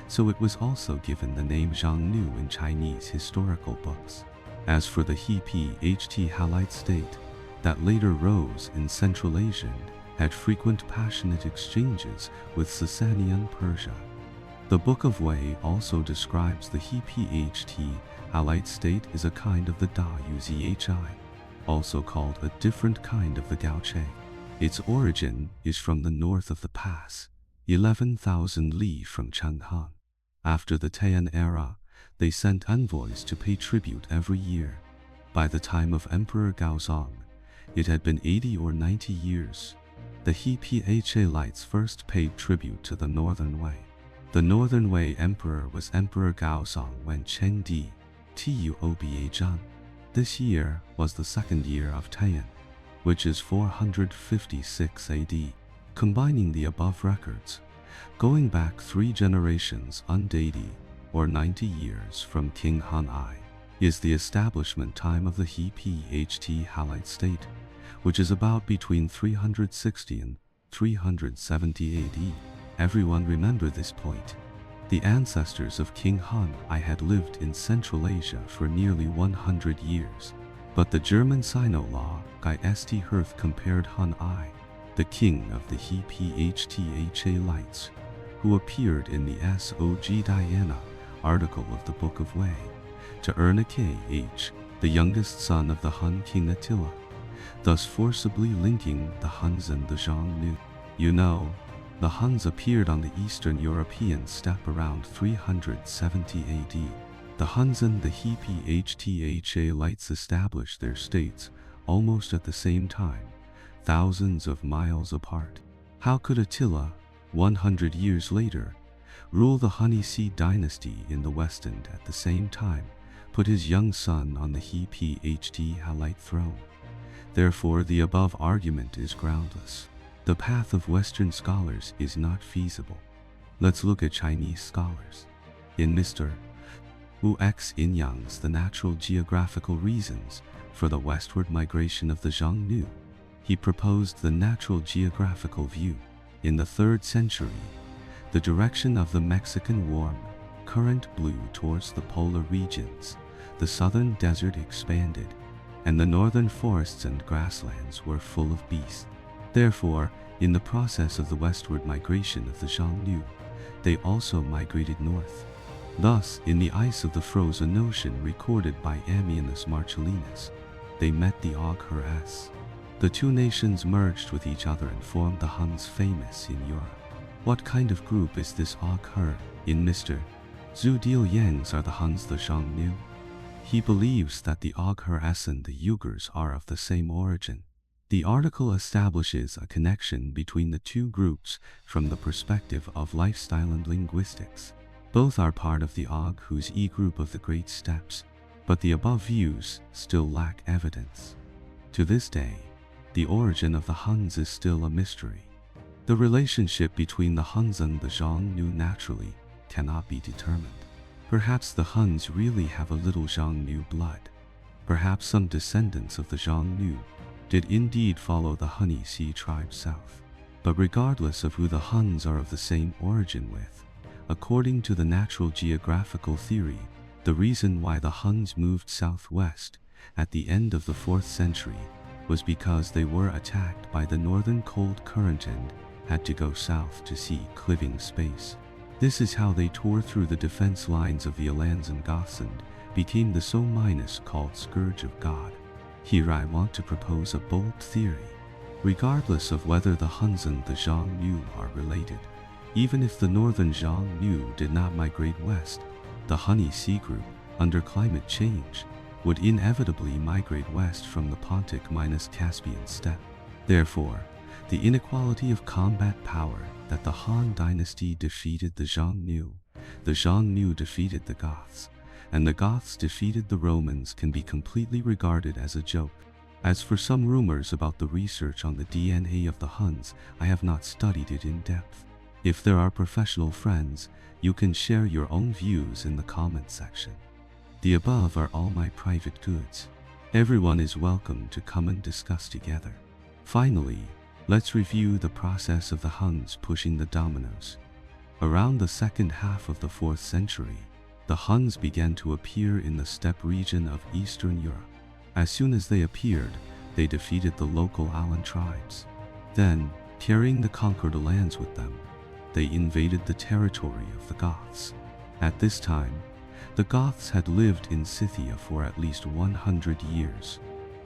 so it was also given the name Xiongnu in Chinese historical books. As for the Hephalites state, that later rose in Central Asia and had frequent passionate exchanges with Sasanian Persia. The Book of Wei also describes the Hephalites state as a kind of the Da-Uzhi, also called a different kind of the Gaoche. Its origin is from the north of the pass, 11,000 li from Changhan. After the Taian era, they sent envoys to pay tribute every year. By the time of Emperor Gaozong, it had been 80 or 90 years. The He Phalites first paid tribute to the Northern Wei. The Northern Wei emperor was Emperor Gaozong when Chen Di, Tuoba Zhang. This year was the second year of Taiyan, which is 456 AD. Combining the above records, going back 3 generations undated, or 90 years from King Han I, is the establishment time of the He Phalite state, which is about between 360 and 370 AD. Everyone remember this point. The ancestors of King Hun I had lived in Central Asia for nearly 100 years, but the German Sino-law Guy St. Hirth compared Hun I, the king of the He Phalites, who appeared in the Sog Diana article of the Book of Wei, to Erna Kh, the youngest son of the Hun king Attila, thus forcibly linking the Huns and the Xiongnu. You know, the Huns appeared on the Eastern European steppe around 370 AD. The Huns and the He Phalites established their states almost at the same time, thousands of miles apart. How could Attila, 100 years later, rule the Hunnic dynasty in the West and at the same time put his young son on the He Phalite throne? Therefore, the above argument is groundless. The path of Western scholars is not feasible. Let's look at Chinese scholars. In Mr. Wu X Inyang's The Natural Geographical Reasons for the Westward Migration of the Xiongnu, he proposed the natural geographical view. In the 3rd century, the direction of the Mexican warm current blew towards the polar regions, the southern desert expanded, and the northern forests and grasslands were full of beasts. Therefore, in the process of the westward migration of the Xiongnu, they also migrated north. Thus, in the ice of the frozen ocean recorded by Ammianus Marcellinus, they met the Ogurs. The 2 nations merged with each other and formed the Huns famous in Europe. What kind of group is this Ogur? In Mr. Zhu Dianyang's Are the Huns the Xiongnu? He believes that the Ogurs and the Uyghurs are of the same origin. The article establishes a connection between the 2 groups from the perspective of lifestyle and linguistics. Both are part of the Oghuz group of the Great Steppes, but the above views still lack evidence. To this day, the origin of the Huns is still a mystery. The relationship between the Huns and the Xiongnu naturally cannot be determined. Perhaps the Huns really have a little Xiongnu blood. Perhaps some descendants of the Xiongnu did indeed follow the Hunnic tribe south. But regardless of who the Huns are of the same origin with, according to the natural geographical theory, the reason why the Huns moved southwest at the end of the 4th century was because they were attacked by the northern cold current and had to go south to see cleaving space. This is how they tore through the defense lines of the Alans and Goths and became the so-minus called Scourge of God. Here I want to propose a bold theory. Regardless of whether the Huns and the Xiongnu are related, even if the northern Xiongnu did not migrate west, the Hunnic group, under climate change, would inevitably migrate west from the Pontic-Caspian steppe. Therefore, the inequality of combat power that the Han dynasty defeated the Xiongnu defeated the Goths, and the Goths defeated the Romans can be completely regarded as a joke. As for some rumors about the research on the DNA of the Huns, I have not studied it in depth. If there are professional friends, you can share your own views in the comment section. The above are all my private goods. Everyone is welcome to come and discuss together. Finally, let's review the process of the Huns pushing the dominoes. Around the second half of the 4th century, the Huns began to appear in the steppe region of Eastern Europe. As soon as they appeared, they defeated the local Alan tribes. Then, carrying the conquered lands with them, they invaded the territory of the Goths. At this time, the Goths had lived in Scythia for at least 100 years.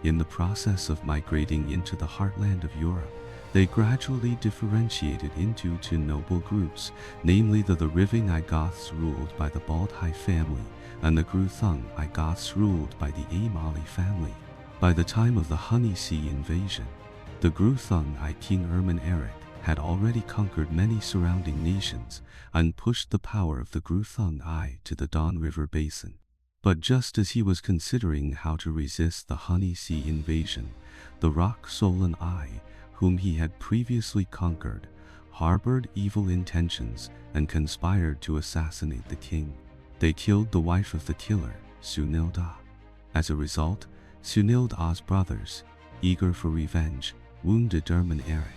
In the process of migrating into the heartland of Europe, They gradually differentiated into two noble groups, namely the Riving Goths ruled by the Baldhai family and the Gruthung Goths ruled by the Amali family. By the time of the Hunnic invasion, the Gruthung King Ermin Eric had already conquered many surrounding nations and pushed the power of the Gruthung to the Don River basin. But just as he was considering how to resist the Hunnic invasion, the Rock Solon whom he had previously conquered, harbored evil intentions and conspired to assassinate the king. They killed the wife of the killer, Sunilda. As a result, Sunilda's brothers, eager for revenge, wounded Ermin Eric.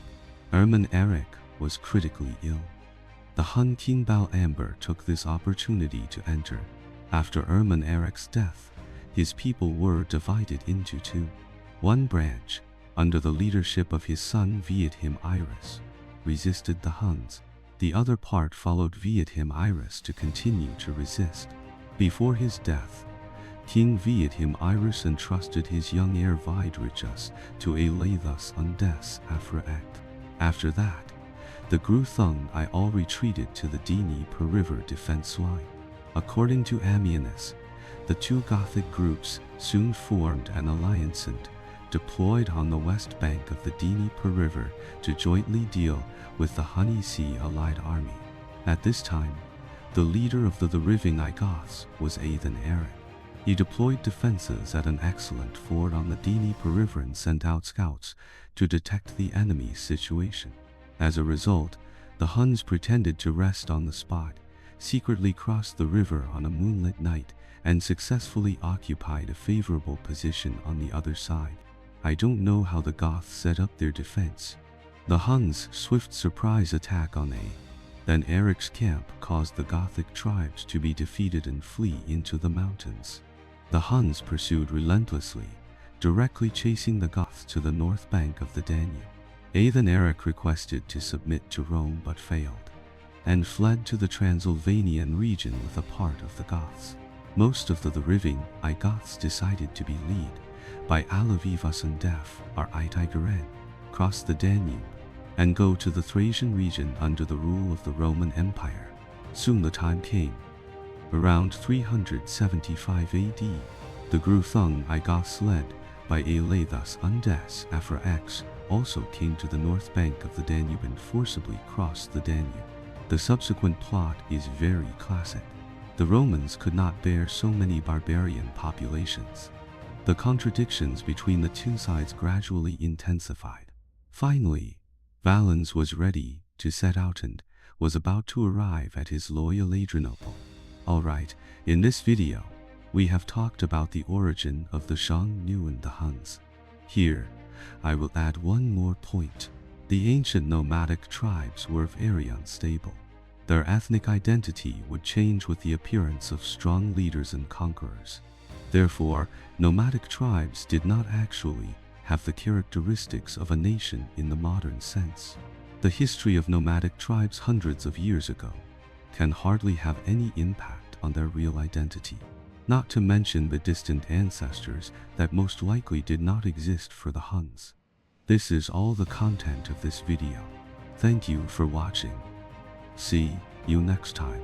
Ermin Eric was critically ill. The Hun king Bal Amber took this opportunity to enter. After Ermin Eric's death, his people were divided into two. One branch, under the leadership of his son Viethim Iris, resisted the Huns. The other part followed Viethim Iris to continue to resist. Before his death, King Viethim Iris entrusted his young heir Vidrichus to allay thus undes Afraect. After that, the Gruthung all retreated to the Dnieper River defense line. According to Ammianus, the two Gothic groups soon formed an alliance and deployed on the west bank of the Dnieper River to jointly deal with the Hunnic allied army. At this time, the leader of the Riving Goths was Athan Eric. He deployed defenses at an excellent ford on the Dnieper River and sent out scouts to detect the enemy's situation. As a result, the Huns pretended to rest on the spot, secretly crossed the river on a moonlit night, and successfully occupied a favorable position on the other side. I don't know how the Goths set up their defense. The Huns' swift surprise attack on then Eric's camp caused the Gothic tribes to be defeated and flee into the mountains. The Huns pursued relentlessly, directly chasing the Goths to the north bank of the Danube. Athan Eric requested to submit to Rome but failed, and fled to the Transylvanian region with a part of the Goths. Most of the Riving Goths decided to be led by Alavivus and Def Tigeren, cross the Danube, and go to the Thracian region under the rule of the Roman Empire. Soon the time came. Around 375 AD, the Gruthung Goths led by Alathus Undes Afraex also came to the north bank of the Danube and forcibly crossed the Danube. The subsequent plot is very classic. The Romans could not bear so many barbarian populations. The contradictions between the two sides gradually intensified. Finally, Valens was ready to set out and was about to arrive at his loyal Adrianople. Alright, in this video, we have talked about the origin of the Xiongnu and the Huns. Here, I will add one more point. The ancient nomadic tribes were very unstable. Their ethnic identity would change with the appearance of strong leaders and conquerors. Therefore, nomadic tribes did not actually have the characteristics of a nation in the modern sense. The history of nomadic tribes hundreds of years ago can hardly have any impact on their real identity, not to mention the distant ancestors that most likely did not exist for the Huns. This is all the content of this video. Thank you for watching. See you next time.